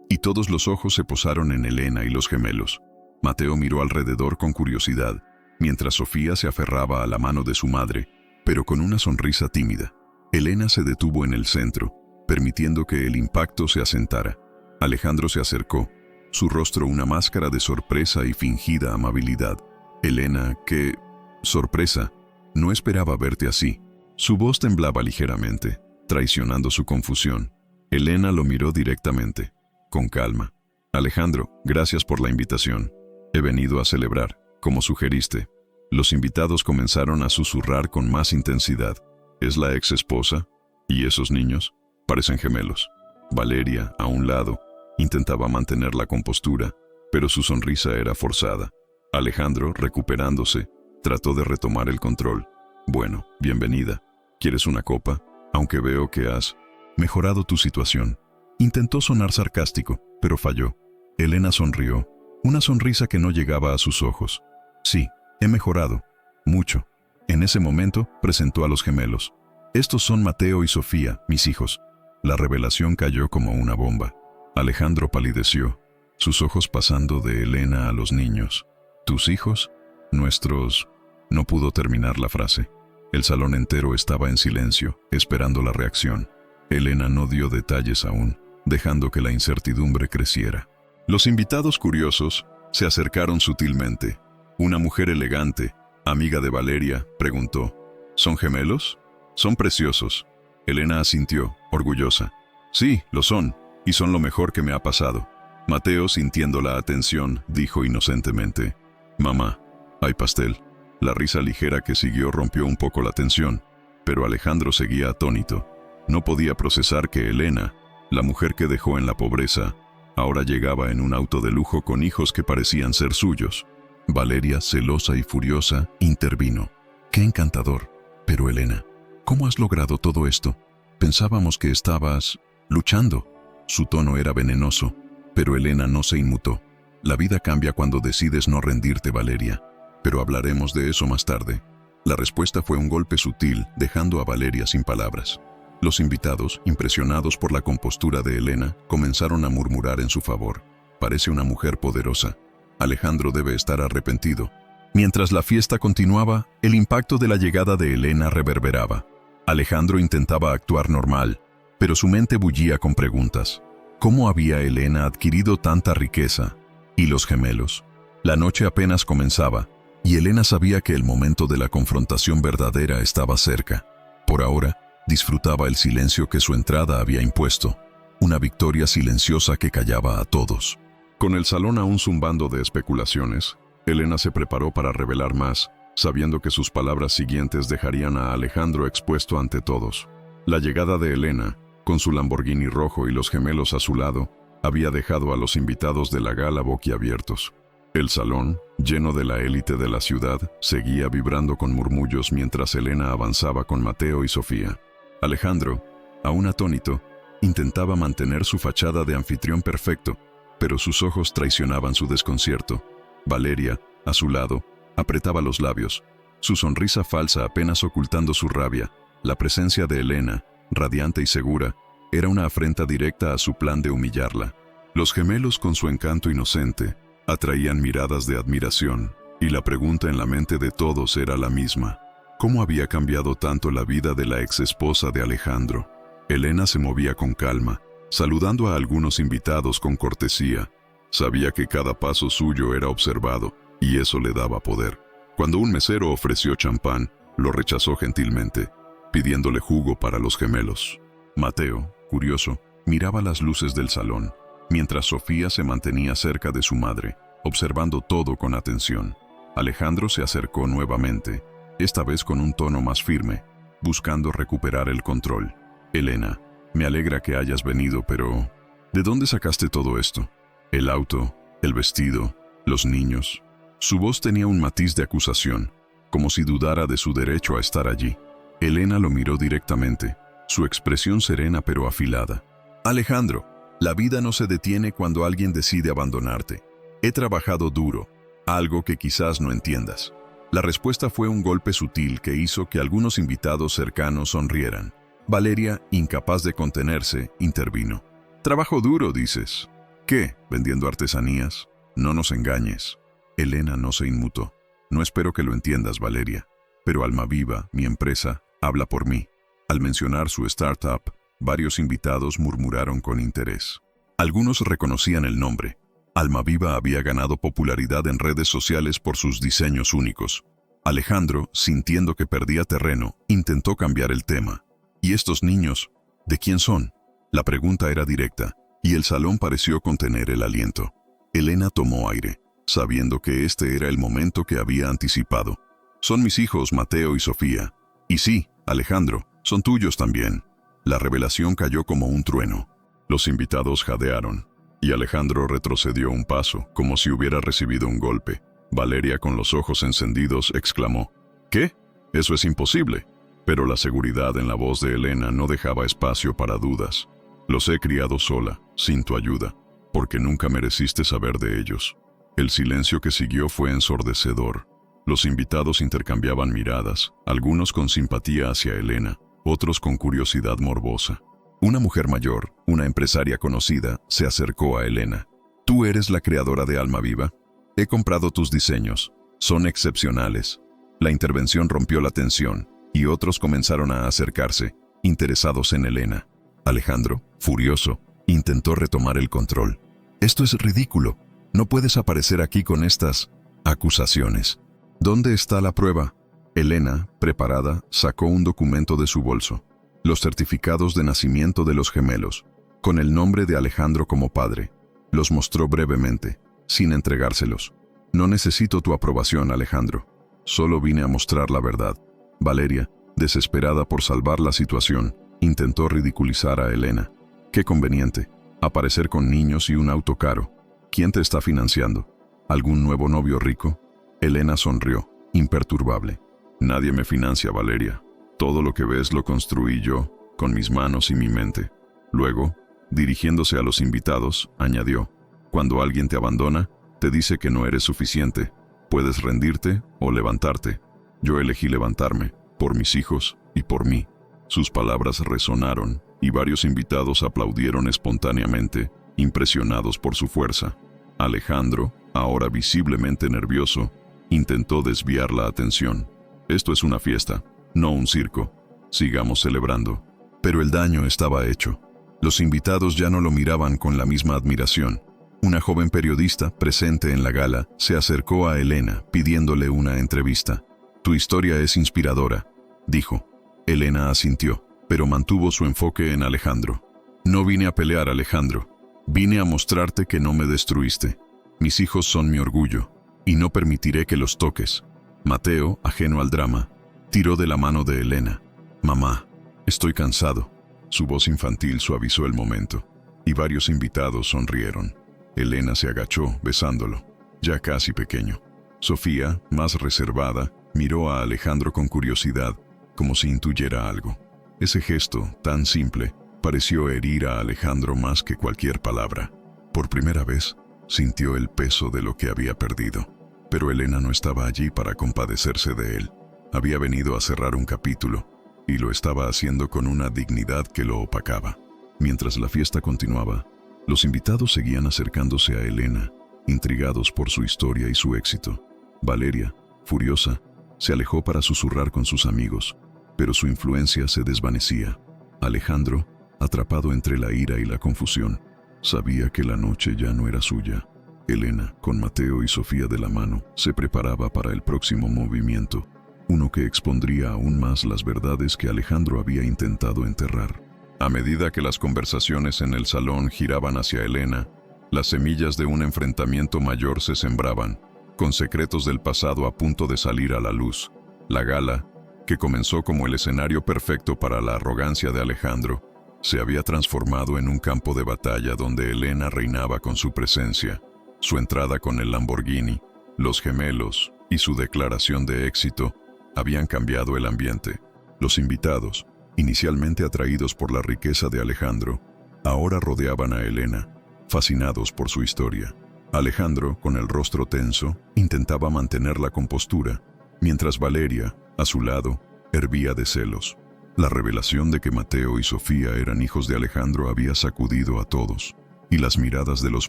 Speaker 1: y todos los ojos se posaron en Elena y los gemelos. Mateo miró alrededor con curiosidad, mientras Sofía se aferraba a la mano de su madre, pero con una sonrisa tímida. Elena se detuvo en el centro, permitiendo que el impacto se asentara. Alejandro se acercó, su rostro una máscara de sorpresa y fingida amabilidad. Elena, qué sorpresa, no esperaba verte así. Su voz temblaba ligeramente, traicionando su confusión. Elena lo miró directamente, con calma. Alejandro, gracias por la invitación. He venido a celebrar, como sugeriste. Los invitados comenzaron a susurrar con más intensidad. ¿Es la ex esposa? ¿Y esos niños? Parecen gemelos. Valeria, a un lado, intentaba mantener la compostura, pero su sonrisa era forzada. Alejandro, recuperándose, trató de retomar el control. Bueno, bienvenida. ¿Quieres una copa? Aunque veo que has mejorado tu situación. Intentó sonar sarcástico, pero falló. Elena sonrió, una sonrisa que no llegaba a sus ojos. Sí, he mejorado. Mucho. En ese momento, presentó a los gemelos. Estos son Mateo y Sofía, mis hijos. La revelación cayó como una bomba. Alejandro palideció, sus ojos pasando de Elena a los niños. ¿Tus hijos? Nuestros... No pudo terminar la frase. El salón entero estaba en silencio, esperando la reacción. Elena no dio detalles aún, dejando que la incertidumbre creciera. Los invitados curiosos se acercaron sutilmente. Una mujer elegante, amiga de Valeria, preguntó, ¿son gemelos? Son preciosos. Elena asintió, orgullosa. Sí, lo son, y son lo mejor que me ha pasado. Mateo, sintiendo la atención, dijo inocentemente, «Mamá, hay pastel». La risa ligera que siguió rompió un poco la tensión, pero Alejandro seguía atónito. No podía procesar que Elena, la mujer que dejó en la pobreza, ahora llegaba en un auto de lujo con hijos que parecían ser suyos. Valeria, celosa y furiosa, intervino. «Qué encantador. Pero Elena, ¿cómo has logrado todo esto? Pensábamos que estabas luchando». Su tono era venenoso, pero Elena no se inmutó. «La vida cambia cuando decides no rendirte, Valeria. Pero hablaremos de eso más tarde». La respuesta fue un golpe sutil, dejando a Valeria sin palabras. Los invitados, impresionados por la compostura de Elena, comenzaron a murmurar en su favor. «Parece una mujer poderosa. Alejandro debe estar arrepentido». Mientras la fiesta continuaba, el impacto de la llegada de Elena reverberaba. Alejandro intentaba actuar normal, pero su mente bullía con preguntas. ¿Cómo había Elena adquirido tanta riqueza? ¿Y los gemelos? La noche apenas comenzaba, y Elena sabía que el momento de la confrontación verdadera estaba cerca. Por ahora, disfrutaba el silencio que su entrada había impuesto, una victoria silenciosa que callaba a todos. Con el salón aún zumbando de especulaciones, Elena se preparó para revelar más, sabiendo que sus palabras siguientes dejarían a Alejandro expuesto ante todos. La llegada de Elena, con su Lamborghini rojo y los gemelos a su lado, había dejado a los invitados de la gala boquiabiertos. El salón, lleno de la élite de la ciudad, seguía vibrando con murmullos mientras Elena avanzaba con Mateo y Sofía. Alejandro, aún atónito, intentaba mantener su fachada de anfitrión perfecto, pero sus ojos traicionaban su desconcierto. Valeria, a su lado, apretaba los labios, su sonrisa falsa apenas ocultando su rabia. La presencia de Elena, radiante y segura, era una afrenta directa a su plan de humillarla. Los gemelos, con su encanto inocente, atraían miradas de admiración, y la pregunta en la mente de todos era la misma. ¿Cómo había cambiado tanto la vida de la ex esposa de Alejandro? Elena se movía con calma, saludando a algunos invitados con cortesía. Sabía que cada paso suyo era observado, y eso le daba poder. Cuando un mesero ofreció champán, lo rechazó gentilmente, pidiéndole jugo para los gemelos. Mateo, curioso, miraba las luces del salón, mientras Sofía se mantenía cerca de su madre, observando todo con atención. Alejandro se acercó nuevamente, esta vez con un tono más firme, buscando recuperar el control. «Elena, me alegra que hayas venido, pero ¿de dónde sacaste todo esto? El auto, el vestido, los niños». Su voz tenía un matiz de acusación, como si dudara de su derecho a estar allí. Elena lo miró directamente, su expresión serena pero afilada. «Alejandro, la vida no se detiene cuando alguien decide abandonarte. He trabajado duro, algo que quizás no entiendas. La respuesta fue un golpe sutil que hizo que algunos invitados cercanos sonrieran. Valeria, incapaz de contenerse, intervino. «Trabajo duro, dices. ¿Qué? ¿Vendiendo artesanías? No nos engañes». Elena no se inmutó. «No espero que lo entiendas, Valeria, pero Almaviva, mi empresa, habla por mí». Al mencionar su startup, varios invitados murmuraron con interés. Algunos reconocían el nombre. Almaviva había ganado popularidad en redes sociales por sus diseños únicos. Alejandro, sintiendo que perdía terreno, intentó cambiar el tema. «¿Y estos niños? ¿De quién son?». La pregunta era directa, y el salón pareció contener el aliento. Elena tomó aire, sabiendo que este era el momento que había anticipado. «Son mis hijos, Mateo y Sofía. Y sí, Alejandro, son tuyos también». La revelación cayó como un trueno. Los invitados jadearon, y Alejandro retrocedió un paso, como si hubiera recibido un golpe. Valeria, con los ojos encendidos, exclamó: «¿Qué? Eso es imposible». Pero la seguridad en la voz de Elena no dejaba espacio para dudas. «Los he criado sola, sin tu ayuda, porque nunca mereciste saber de ellos». El silencio que siguió fue ensordecedor. Los invitados intercambiaban miradas, algunos con simpatía hacia Elena, otros con curiosidad morbosa. Una mujer mayor, una empresaria conocida, se acercó a Elena. «¿Tú eres la creadora de Almaviva? He comprado tus diseños. Son excepcionales». La intervención rompió la tensión, y otros comenzaron a acercarse, interesados en Elena. Alejandro, furioso, intentó retomar el control. «Esto es ridículo. No puedes aparecer aquí con estas acusaciones. ¿Dónde está la prueba?». Elena, preparada, sacó un documento de su bolso. Los certificados de nacimiento de los gemelos, con el nombre de Alejandro como padre. Los mostró brevemente, sin entregárselos. «No necesito tu aprobación, Alejandro. Solo vine a mostrar la verdad». Valeria, desesperada por salvar la situación, intentó ridiculizar a Elena. «Qué conveniente. Aparecer con niños y un auto caro. ¿Quién te está financiando? ¿Algún nuevo novio rico?». Elena sonrió, imperturbable. «Nadie me financia, Valeria. Todo lo que ves lo construí yo, con mis manos y mi mente». Luego, dirigiéndose a los invitados, añadió: «Cuando alguien te abandona, te dice que no eres suficiente. Puedes rendirte o levantarte. Yo elegí levantarme, por mis hijos y por mí». Sus palabras resonaron, y varios invitados aplaudieron espontáneamente, impresionados por su fuerza. Alejandro, ahora visiblemente nervioso, intentó desviar la atención. «Esto es una fiesta, no un circo. Sigamos celebrando». Pero el daño estaba hecho. Los invitados ya no lo miraban con la misma admiración. Una joven periodista, presente en la gala, se acercó a Elena, pidiéndole una entrevista. «Tu historia es inspiradora», dijo. Elena asintió, pero mantuvo su enfoque en Alejandro. «No vine a pelear, Alejandro. Vine a mostrarte que no me destruiste. Mis hijos son mi orgullo, y no permitiré que los toques». Mateo, ajeno al drama, tiró de la mano de Elena. «Mamá, estoy cansado». Su voz infantil suavizó el momento, y varios invitados sonrieron. Elena se agachó, besándolo, ya casi pequeño. Sofía, más reservada, miró a Alejandro con curiosidad, como si intuyera algo. Ese gesto, tan simple, pareció herir a Alejandro más que cualquier palabra. Por primera vez, sintió el peso de lo que había perdido. Pero Elena no estaba allí para compadecerse de él. Había venido a cerrar un capítulo, y lo estaba haciendo con una dignidad que lo opacaba. Mientras la fiesta continuaba, los invitados seguían acercándose a Elena, intrigados por su historia y su éxito. Valeria, furiosa, se alejó para susurrar con sus amigos, pero su influencia se desvanecía. Alejandro, atrapado entre la ira y la confusión, sabía que la noche ya no era suya. Elena, con Mateo y Sofía de la mano, se preparaba para el próximo movimiento, uno que expondría aún más las verdades que Alejandro había intentado enterrar. A medida que las conversaciones en el salón giraban hacia Elena, las semillas de un enfrentamiento mayor se sembraban, con secretos del pasado a punto de salir a la luz. La gala, que comenzó como el escenario perfecto para la arrogancia de Alejandro, se había transformado en un campo de batalla donde Elena reinaba con su presencia. Su entrada con el Lamborghini, los gemelos y su declaración de éxito habían cambiado el ambiente. Los invitados, inicialmente atraídos por la riqueza de Alejandro, ahora rodeaban a Elena, fascinados por su historia. Alejandro, con el rostro tenso, intentaba mantener la compostura, mientras Valeria, a su lado, hervía de celos. La revelación de que Mateo y Sofía eran hijos de Alejandro había sacudido a todos, y las miradas de los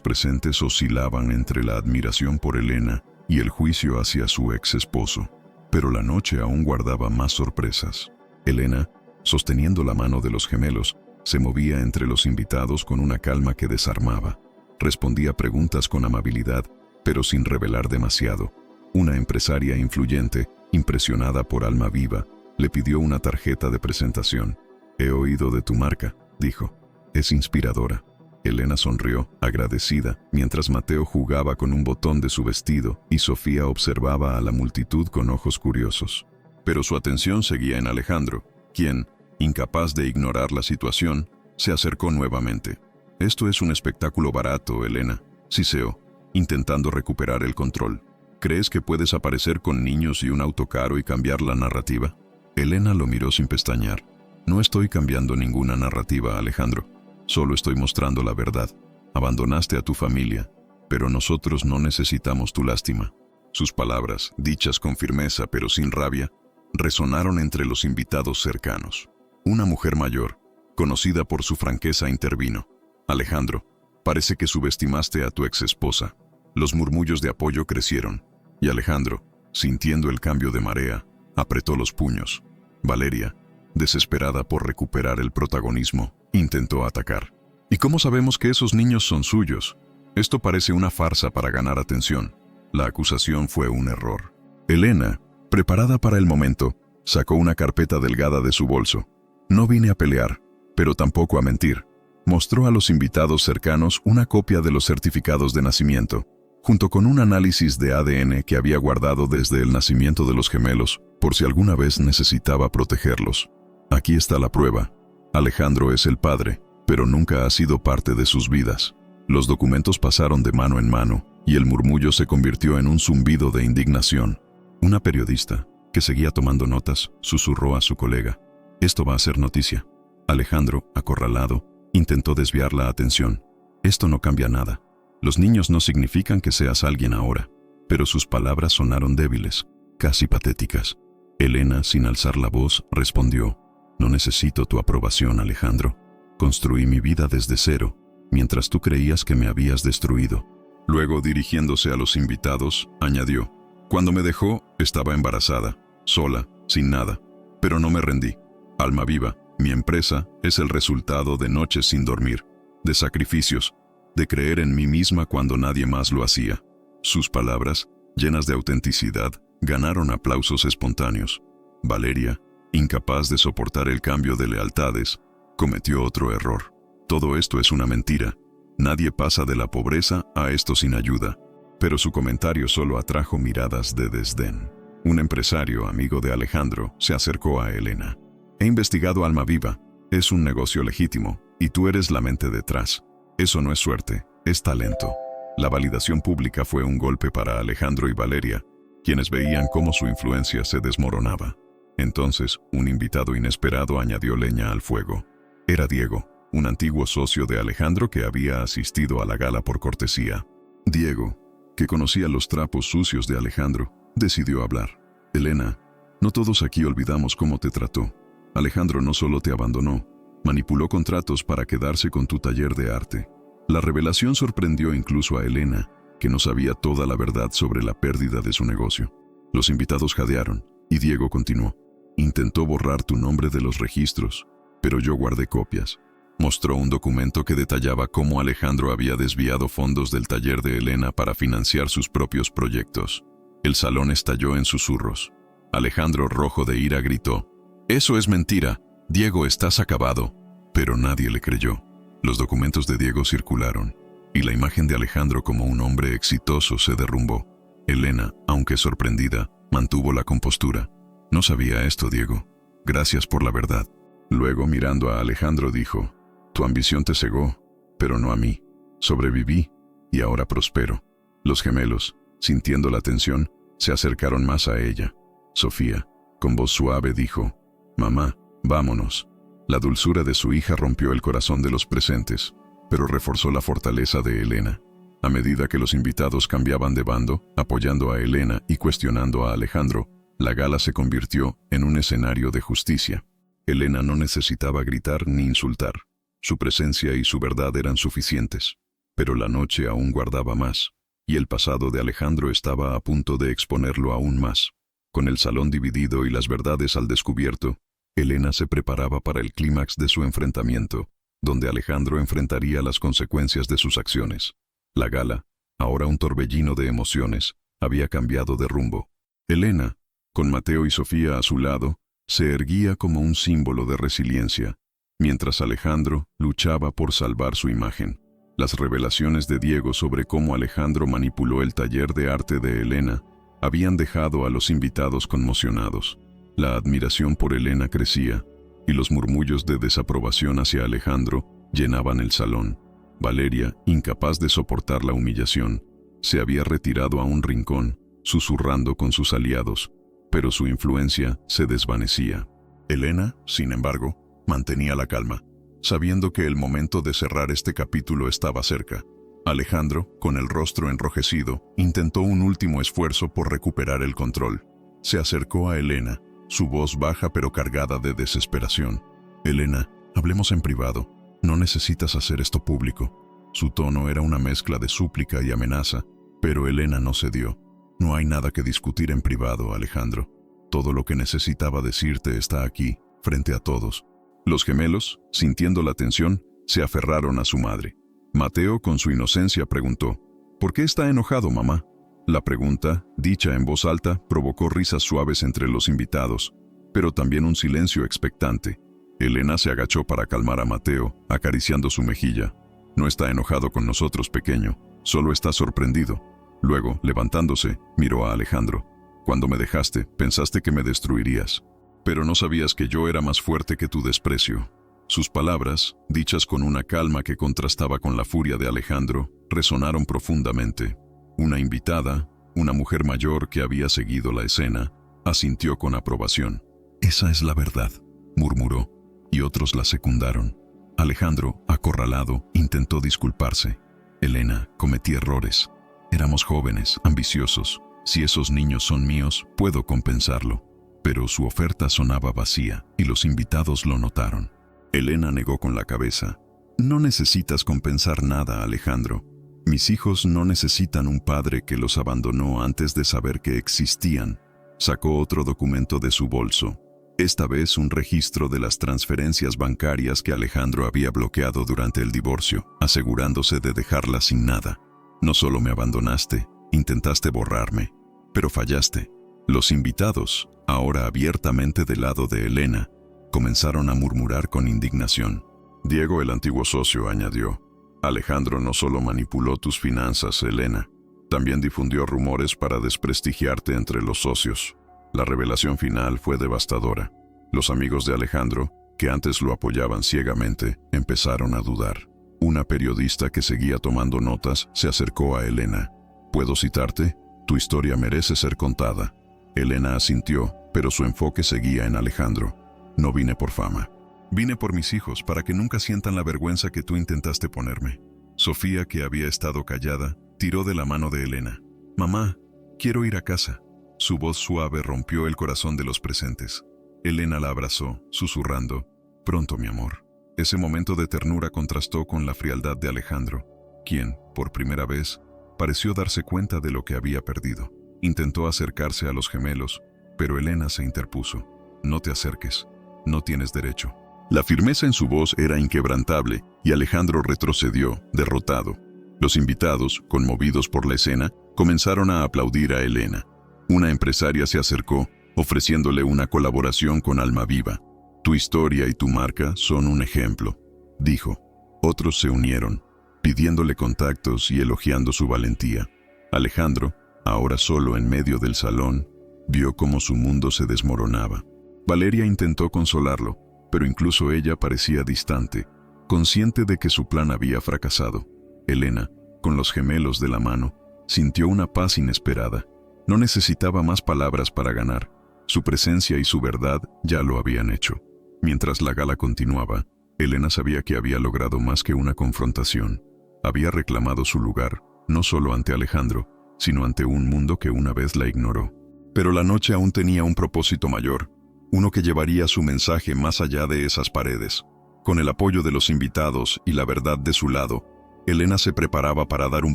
Speaker 1: presentes oscilaban entre la admiración por Elena y el juicio hacia su ex esposo. Pero la noche aún guardaba más sorpresas. Elena, sosteniendo la mano de los gemelos, se movía entre los invitados con una calma que desarmaba. Respondía preguntas con amabilidad, pero sin revelar demasiado. Una empresaria influyente, impresionada por Alma Viva, le pidió una tarjeta de presentación. «He oído de tu marca», dijo. «Es inspiradora». Elena sonrió, agradecida, mientras Mateo jugaba con un botón de su vestido y Sofía observaba a la multitud con ojos curiosos. Pero su atención seguía en Alejandro, quien, incapaz de ignorar la situación, se acercó nuevamente. «Esto es un espectáculo barato, Elena», siseó, intentando recuperar el control. «¿Crees que puedes aparecer con niños y un auto caro y cambiar la narrativa?» Elena lo miró sin pestañear. «No estoy cambiando ninguna narrativa, Alejandro. Solo estoy mostrando la verdad. Abandonaste a tu familia, pero nosotros no necesitamos tu lástima». Sus palabras, dichas con firmeza pero sin rabia, resonaron entre los invitados cercanos. Una mujer mayor, conocida por su franqueza, intervino. «Alejandro, parece que subestimaste a tu ex esposa». Los murmullos de apoyo crecieron, y Alejandro, sintiendo el cambio de marea, apretó los puños. Valeria, desesperada por recuperar el protagonismo, intentó atacar. «¿Y cómo sabemos que esos niños son suyos? Esto parece una farsa para ganar atención». La acusación fue un error. Elena, preparada para el momento, sacó una carpeta delgada de su bolso. «No vine a pelear, pero tampoco a mentir». Mostró a los invitados cercanos una copia de los certificados de nacimiento, junto con un análisis de ADN que había guardado desde el nacimiento de los gemelos, por si alguna vez necesitaba protegerlos. «Aquí está la prueba. Alejandro es el padre, pero nunca ha sido parte de sus vidas». Los documentos pasaron de mano en mano, y el murmullo se convirtió en un zumbido de indignación. Una periodista, que seguía tomando notas, susurró a su colega: «Esto va a ser noticia». Alejandro, acorralado, intentó desviar la atención. «Esto no cambia nada. Los niños no significan que seas alguien ahora». Pero sus palabras sonaron débiles, casi patéticas. Elena, sin alzar la voz, respondió: «No necesito tu aprobación, Alejandro. Construí mi vida desde cero, mientras tú creías que me habías destruido». Luego, dirigiéndose a los invitados, añadió: «Cuando me dejó, estaba embarazada, sola, sin nada. Pero no me rendí. Alma Viva, mi empresa, es el resultado de noches sin dormir, de sacrificios, de creer en mí misma cuando nadie más lo hacía». Sus palabras, llenas de autenticidad, ganaron aplausos espontáneos. Valeria, incapaz de soportar el cambio de lealtades, cometió otro error. «Todo esto es una mentira. Nadie pasa de la pobreza a esto sin ayuda». Pero su comentario solo atrajo miradas de desdén. Un empresario, amigo de Alejandro, se acercó a Elena. «He investigado Alma Viva. Es un negocio legítimo, y tú eres la mente detrás. Eso no es suerte, es talento». La validación pública fue un golpe para Alejandro y Valeria, quienes veían cómo su influencia se desmoronaba. Entonces, un invitado inesperado añadió leña al fuego. Era Diego, un antiguo socio de Alejandro que había asistido a la gala por cortesía. Diego, que conocía los trapos sucios de Alejandro, decidió hablar. «Elena, no todos aquí olvidamos cómo te trató. Alejandro no solo te abandonó, manipuló contratos para quedarse con tu taller de arte». La revelación sorprendió incluso a Elena, que no sabía toda la verdad sobre la pérdida de su negocio. Los invitados jadearon, y Diego continuó: «Intentó borrar tu nombre de los registros, pero yo guardé copias». Mostró un documento que detallaba cómo Alejandro había desviado fondos del taller de Elena para financiar sus propios proyectos. El salón estalló en susurros. Alejandro, rojo de ira, gritó: «Eso es mentira. Diego, estás acabado». Pero nadie le creyó. Los documentos de Diego circularon, y la imagen de Alejandro como un hombre exitoso se derrumbó. Elena, aunque sorprendida, mantuvo la compostura. «No sabía esto, Diego. Gracias por la verdad». Luego, mirando a Alejandro, dijo: «Tu ambición te cegó, pero no a mí. Sobreviví, y ahora prospero». Los gemelos, sintiendo la tensión, se acercaron más a ella. Sofía, con voz suave, dijo: «Mamá, vámonos». La dulzura de su hija rompió el corazón de los presentes, pero reforzó la fortaleza de Elena. A medida que los invitados cambiaban de bando, apoyando a Elena y cuestionando a Alejandro, La gala se convirtió en un escenario de justicia. Elena no necesitaba gritar ni insultar. Su presencia y su verdad eran suficientes. Pero la noche aún guardaba más, y el pasado de Alejandro estaba a punto de exponerlo aún más. Con el salón dividido y las verdades al descubierto, Elena se preparaba para el clímax de su enfrentamiento, donde Alejandro enfrentaría las consecuencias de sus acciones. La gala, ahora un torbellino de emociones, había cambiado de rumbo. Elena, con Mateo y Sofía a su lado, se erguía como un símbolo de resiliencia, mientras Alejandro luchaba por salvar su imagen. Las revelaciones de Diego sobre cómo Alejandro manipuló el taller de arte de Elena habían dejado a los invitados conmocionados. La admiración por Elena crecía, y los murmullos de desaprobación hacia Alejandro llenaban el salón. Valeria, incapaz de soportar la humillación, se había retirado a un rincón, susurrando con sus aliados, pero su influencia se desvanecía. Elena, sin embargo, mantenía la calma, sabiendo que el momento de cerrar este capítulo estaba cerca. Alejandro, con el rostro enrojecido, intentó un último esfuerzo por recuperar el control. Se acercó a Elena, su voz baja pero cargada de desesperación. «Elena, hablemos en privado. No necesitas hacer esto público». Su tono era una mezcla de súplica y amenaza, pero Elena no cedió. «No hay nada que discutir en privado, Alejandro. Todo lo que necesitaba decirte está aquí, frente a todos». Los gemelos, sintiendo la tensión, se aferraron a su madre. Mateo, con su inocencia, preguntó: «¿Por qué está enojado, mamá?». La pregunta, dicha en voz alta, provocó risas suaves entre los invitados, pero también un silencio expectante. Elena se agachó para calmar a Mateo, acariciando su mejilla. «No está enojado con nosotros, pequeño, solo está sorprendido». Luego, levantándose, miró a Alejandro. «Cuando me dejaste, pensaste que me destruirías, pero no sabías que yo era más fuerte que tu desprecio». Sus palabras, dichas con una calma que contrastaba con la furia de Alejandro, resonaron profundamente. Una invitada, una mujer mayor que había seguido la escena, asintió con aprobación. «Esa es la verdad», murmuró, y otros la secundaron. Alejandro, acorralado, intentó disculparse. «Elena, cometí errores. Éramos jóvenes, ambiciosos. Si esos niños son míos, puedo compensarlo». Pero su oferta sonaba vacía, y los invitados lo notaron. Elena negó con la cabeza. «No necesitas compensar nada, Alejandro. Mis hijos no necesitan un padre que los abandonó antes de saber que existían». Sacó otro documento de su bolso, esta vez un registro de las transferencias bancarias que Alejandro había bloqueado durante el divorcio, asegurándose de dejarlas sin nada. «No solo me abandonaste, intentaste borrarme, pero fallaste». Los invitados, ahora abiertamente del lado de Elena, comenzaron a murmurar con indignación. Diego, el antiguo socio, añadió: «Alejandro no solo manipuló tus finanzas, Elena, también difundió rumores para desprestigiarte entre los socios». La revelación final fue devastadora. Los amigos de Alejandro, que antes lo apoyaban ciegamente, empezaron a dudar. Una periodista que seguía tomando notas se acercó a Elena. «¿Puedo citarte? Tu historia merece ser contada». Elena asintió, pero su enfoque seguía en Alejandro. «No vine por fama. Vine por mis hijos, para que nunca sientan la vergüenza que tú intentaste ponerme». Sofía, que había estado callada, tiró de la mano de Elena. «Mamá, quiero ir a casa». Su voz suave rompió el corazón de los presentes. Elena la abrazó, susurrando: «Pronto, mi amor». Ese momento de ternura contrastó con la frialdad de Alejandro, quien, por primera vez, pareció darse cuenta de lo que había perdido. Intentó acercarse a los gemelos, pero Elena se interpuso. «No te acerques. No tienes derecho». La firmeza en su voz era inquebrantable, y Alejandro retrocedió, derrotado. Los invitados, conmovidos por la escena, comenzaron a aplaudir a Elena. Una empresaria se acercó, ofreciéndole una colaboración con Almaviva. «Tu historia y tu marca son un ejemplo», dijo. Otros se unieron, pidiéndole contactos y elogiando su valentía. Alejandro, ahora solo en medio del salón, vio cómo su mundo se desmoronaba. Valeria intentó consolarlo, pero incluso ella parecía distante, consciente de que su plan había fracasado. Elena, con los gemelos de la mano, sintió una paz inesperada. No necesitaba más palabras para ganar. Su presencia y su verdad ya lo habían hecho. Mientras la gala continuaba, Elena sabía que había logrado más que una confrontación. Había reclamado su lugar, no solo ante Alejandro, sino ante un mundo que una vez la ignoró. Pero la noche aún tenía un propósito mayor, uno que llevaría su mensaje más allá de esas paredes. Con el apoyo de los invitados y la verdad de su lado, Elena se preparaba para dar un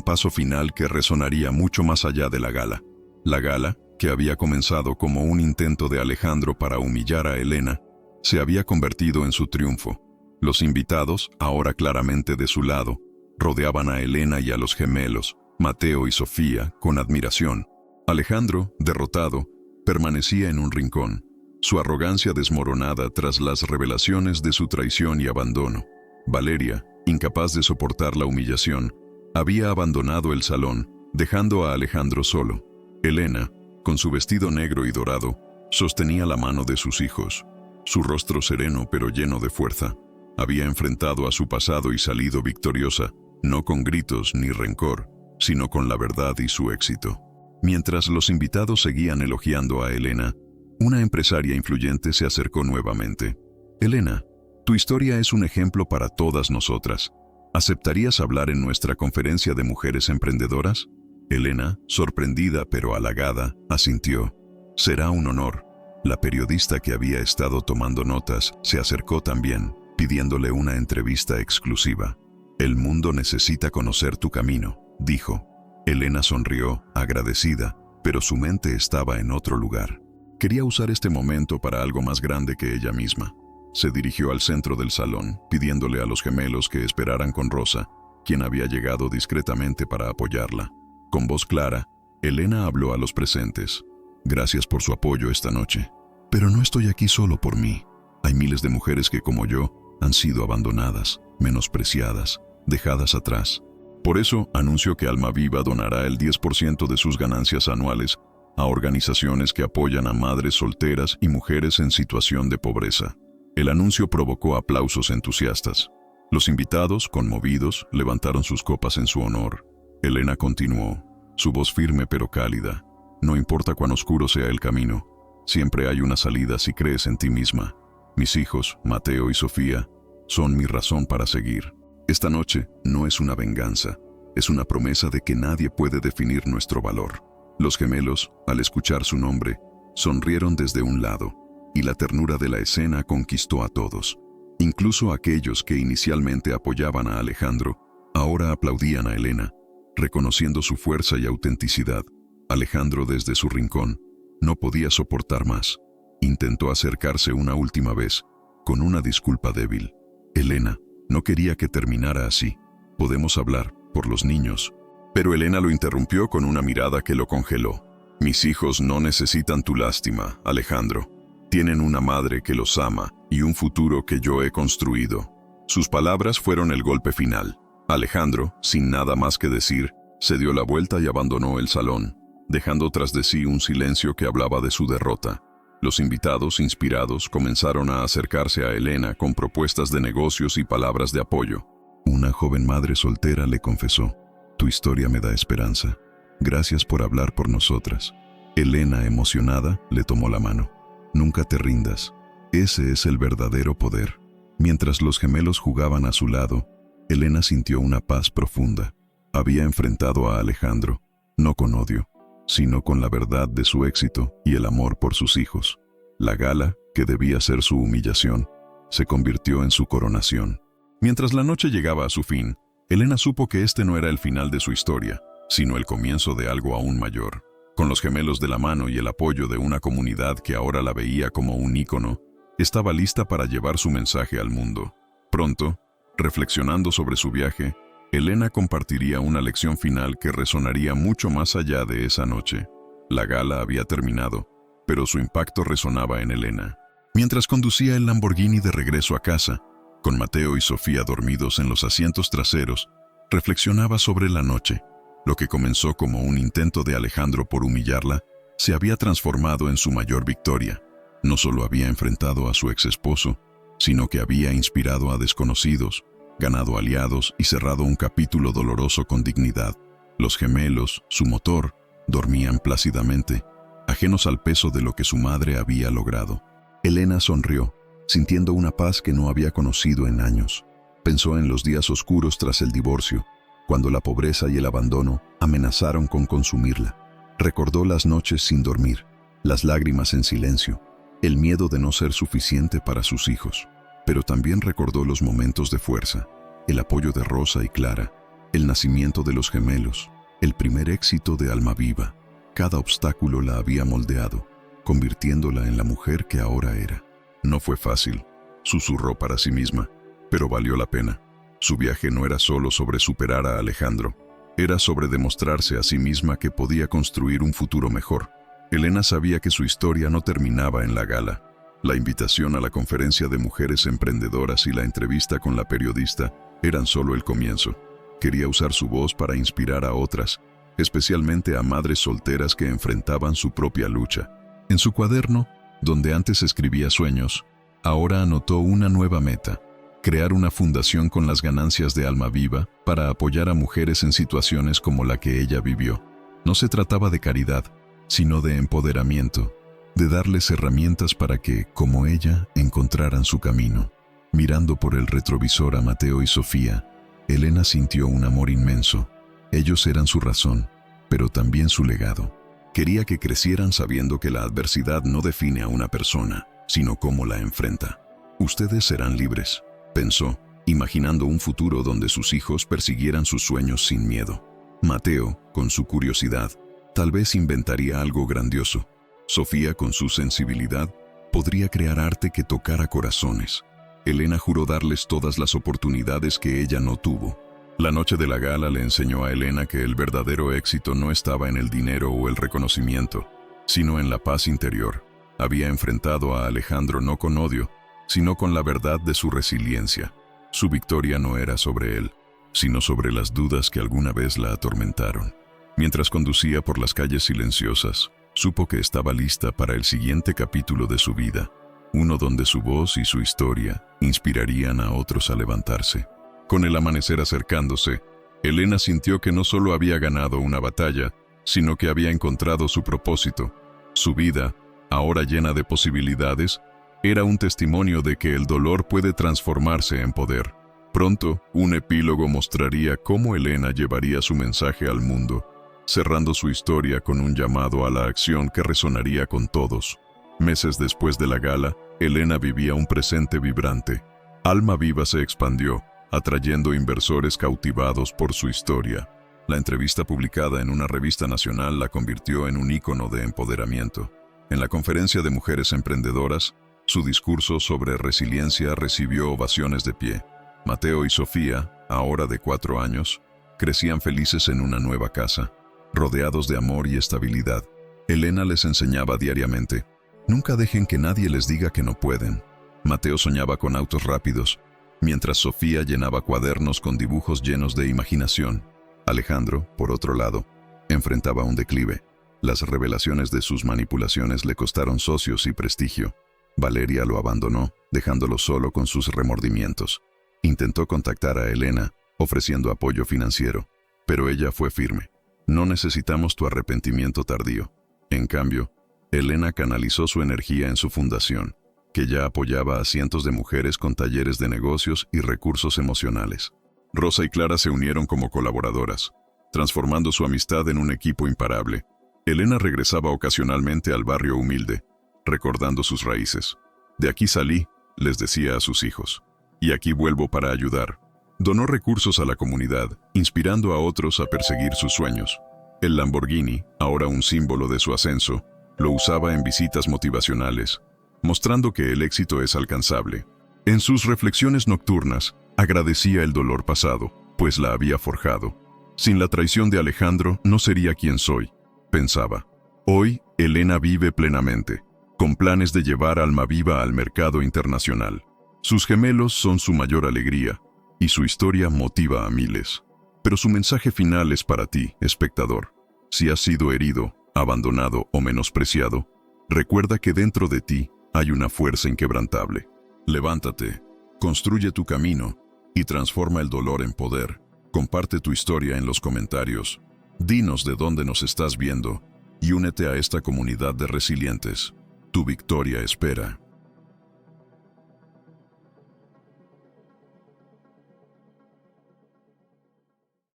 Speaker 1: paso final que resonaría mucho más allá de la gala. La gala, que había comenzado como un intento de Alejandro para humillar a Elena, se había convertido en su triunfo. Los invitados, ahora claramente de su lado, rodeaban a Elena y a los gemelos, Mateo y Sofía, con admiración. Alejandro, derrotado, permanecía en un rincón, su arrogancia desmoronada tras las revelaciones de su traición y abandono. Valeria, incapaz de soportar la humillación, había abandonado el salón, dejando a Alejandro solo. Elena, con su vestido negro y dorado, sostenía la mano de sus hijos. Su rostro sereno pero lleno de fuerza. Había enfrentado a su pasado y salido victoriosa, no con gritos ni rencor, sino con la verdad y su éxito. Mientras los invitados seguían elogiando a Elena, una empresaria influyente se acercó nuevamente. Elena, tu historia es un ejemplo para todas nosotras. ¿Aceptarías hablar en nuestra conferencia de mujeres emprendedoras? Elena, sorprendida pero halagada, asintió. Será un honor. La periodista que había estado tomando notas se acercó también, pidiéndole una entrevista exclusiva. El mundo necesita conocer tu camino, dijo. Elena sonrió, agradecida, pero su mente estaba en otro lugar. Quería usar este momento para algo más grande que ella misma. Se dirigió al centro del salón, pidiéndole a los gemelos que esperaran con Rosa, quien había llegado discretamente para apoyarla. Con voz clara, Elena habló a los presentes. Gracias por su apoyo esta noche. Pero no estoy aquí solo por mí. Hay miles de mujeres que, como yo, han sido abandonadas, menospreciadas, dejadas atrás. Por eso, anuncio que Almaviva donará el 10% de sus ganancias anuales a organizaciones que apoyan a madres solteras y mujeres en situación de pobreza. El anuncio provocó aplausos entusiastas. Los invitados, conmovidos, levantaron sus copas en su honor. Elena continuó, su voz firme pero cálida. No importa cuán oscuro sea el camino, siempre hay una salida si crees en ti misma. Mis hijos, Mateo y Sofía, son mi razón para seguir. Esta noche no es una venganza, es una promesa de que nadie puede definir nuestro valor. Los gemelos, al escuchar su nombre, sonrieron desde un lado, y la ternura de la escena conquistó a todos. Incluso aquellos que inicialmente apoyaban a Alejandro, ahora aplaudían a Elena, reconociendo su fuerza y autenticidad. Alejandro, desde su rincón, no podía soportar más. Intentó acercarse una última vez, con una disculpa débil. Elena, no quería que terminara así. Podemos hablar, por los niños. Pero Elena lo interrumpió con una mirada que lo congeló. Mis hijos no necesitan tu lástima, Alejandro. Tienen una madre que los ama y un futuro que yo he construido. Sus palabras fueron el golpe final. Alejandro, sin nada más que decir, se dio la vuelta y abandonó el salón, dejando tras de sí un silencio que hablaba de su derrota. Los invitados, inspirados, comenzaron a acercarse a Elena con propuestas de negocios y palabras de apoyo. Una joven madre soltera le confesó, tu historia me da esperanza. Gracias por hablar por nosotras. Elena, emocionada, le tomó la mano. Nunca te rindas. Ese es el verdadero poder. Mientras los gemelos jugaban a su lado, Elena sintió una paz profunda. Había enfrentado a Alejandro, no con odio, sino con la verdad de su éxito y el amor por sus hijos. La gala, que debía ser su humillación, se convirtió en su coronación. Mientras la noche llegaba a su fin, Elena supo que este no era el final de su historia, sino el comienzo de algo aún mayor. Con los gemelos de la mano y el apoyo de una comunidad que ahora la veía como un ícono, estaba lista para llevar su mensaje al mundo. Pronto, reflexionando sobre su viaje, Elena compartiría una lección final que resonaría mucho más allá de esa noche. La gala había terminado, pero su impacto resonaba en Elena. Mientras conducía el Lamborghini de regreso a casa, con Mateo y Sofía dormidos en los asientos traseros, reflexionaba sobre la noche. Lo que comenzó como un intento de Alejandro por humillarla, se había transformado en su mayor victoria. No solo había enfrentado a su exesposo, sino que había inspirado a desconocidos, ganado aliados y cerrado un capítulo doloroso con dignidad. Los gemelos, su motor, dormían plácidamente, ajenos al peso de lo que su madre había logrado. Elena sonrió, sintiendo una paz que no había conocido en años. Pensó en los días oscuros tras el divorcio, cuando la pobreza y el abandono amenazaron con consumirla. Recordó las noches sin dormir, las lágrimas en silencio, el miedo de no ser suficiente para sus hijos. Pero también recordó los momentos de fuerza, el apoyo de Rosa y Clara, el nacimiento de los gemelos, el primer éxito de Almaviva. Cada obstáculo la había moldeado, convirtiéndola en la mujer que ahora era. No fue fácil, susurró para sí misma, pero valió la pena. Su viaje no era solo sobre superar a Alejandro, era sobre demostrarse a sí misma que podía construir un futuro mejor. Elena sabía que su historia no terminaba en la gala. La invitación a la conferencia de mujeres emprendedoras y la entrevista con la periodista eran solo el comienzo. Quería usar su voz para inspirar a otras, especialmente a madres solteras que enfrentaban su propia lucha. En su cuaderno, donde antes escribía sueños, ahora anotó una nueva meta: crear una fundación con las ganancias de Almaviva para apoyar a mujeres en situaciones como la que ella vivió. No se trataba de caridad, sino de empoderamiento, de darles herramientas para que, como ella, encontraran su camino. Mirando por el retrovisor a Mateo y Sofía, Elena sintió un amor inmenso. Ellos eran su razón, pero también su legado. Quería que crecieran sabiendo que la adversidad no define a una persona, sino cómo la enfrenta. Ustedes serán libres, pensó, imaginando un futuro donde sus hijos persiguieran sus sueños sin miedo. Mateo, con su curiosidad, tal vez inventaría algo grandioso. Sofía, con su sensibilidad, podría crear arte que tocara corazones. Elena juró darles todas las oportunidades que ella no tuvo. La noche de la gala le enseñó a Elena que el verdadero éxito no estaba en el dinero o el reconocimiento, sino en la paz interior. Había enfrentado a Alejandro no con odio, sino con la verdad de su resiliencia. Su victoria no era sobre él, sino sobre las dudas que alguna vez la atormentaron. Mientras conducía por las calles silenciosas, supo que estaba lista para el siguiente capítulo de su vida, uno donde su voz y su historia inspirarían a otros a levantarse. Con el amanecer acercándose, Elena sintió que no solo había ganado una batalla, sino que había encontrado su propósito. Su vida, ahora llena de posibilidades, era un testimonio de que el dolor puede transformarse en poder. Pronto, un epílogo mostraría cómo Elena llevaría su mensaje al mundo, cerrando su historia con un llamado a la acción que resonaría con todos. Meses después de la gala, Elena vivía un presente vibrante. Almaviva se expandió, atrayendo inversores cautivados por su historia. La entrevista publicada en una revista nacional la convirtió en un ícono de empoderamiento. En la conferencia de mujeres emprendedoras, su discurso sobre resiliencia recibió ovaciones de pie. Mateo y Sofía, ahora de 4 años, crecían felices en una nueva casa, rodeados de amor y estabilidad. Elena les enseñaba diariamente: nunca dejen que nadie les diga que no pueden. Mateo soñaba con autos rápidos, mientras Sofía llenaba cuadernos con dibujos llenos de imaginación. Alejandro, por otro lado, enfrentaba un declive. Las revelaciones de sus manipulaciones le costaron socios y prestigio. Valeria lo abandonó, dejándolo solo con sus remordimientos. Intentó contactar a Elena, ofreciendo apoyo financiero, pero ella fue firme: no necesitamos tu arrepentimiento tardío. En cambio, Elena canalizó su energía en su fundación, que ya apoyaba a cientos de mujeres con talleres de negocios y recursos emocionales. Rosa y Clara se unieron como colaboradoras, transformando su amistad en un equipo imparable. Elena regresaba ocasionalmente al barrio humilde, recordando sus raíces. De aquí salí, les decía a sus hijos, y aquí vuelvo para ayudar. Donó recursos a la comunidad, inspirando a otros a perseguir sus sueños. El Lamborghini, ahora un símbolo de su ascenso, lo usaba en visitas motivacionales, mostrando que el éxito es alcanzable. En sus reflexiones nocturnas, agradecía el dolor pasado, pues la había forjado. Sin la traición de Alejandro no sería quien soy, pensaba. Hoy, Elena vive plenamente, con planes de llevar Almaviva al mercado internacional. Sus gemelos son su mayor alegría, y su historia motiva a miles. Pero su mensaje final es para ti, espectador. Si has sido herido, abandonado o menospreciado, recuerda que dentro de ti hay una fuerza inquebrantable. Levántate, construye tu camino y transforma el dolor en poder. Comparte tu historia en los comentarios. Dinos de dónde nos estás viendo y únete a esta comunidad de resilientes. Tu victoria espera.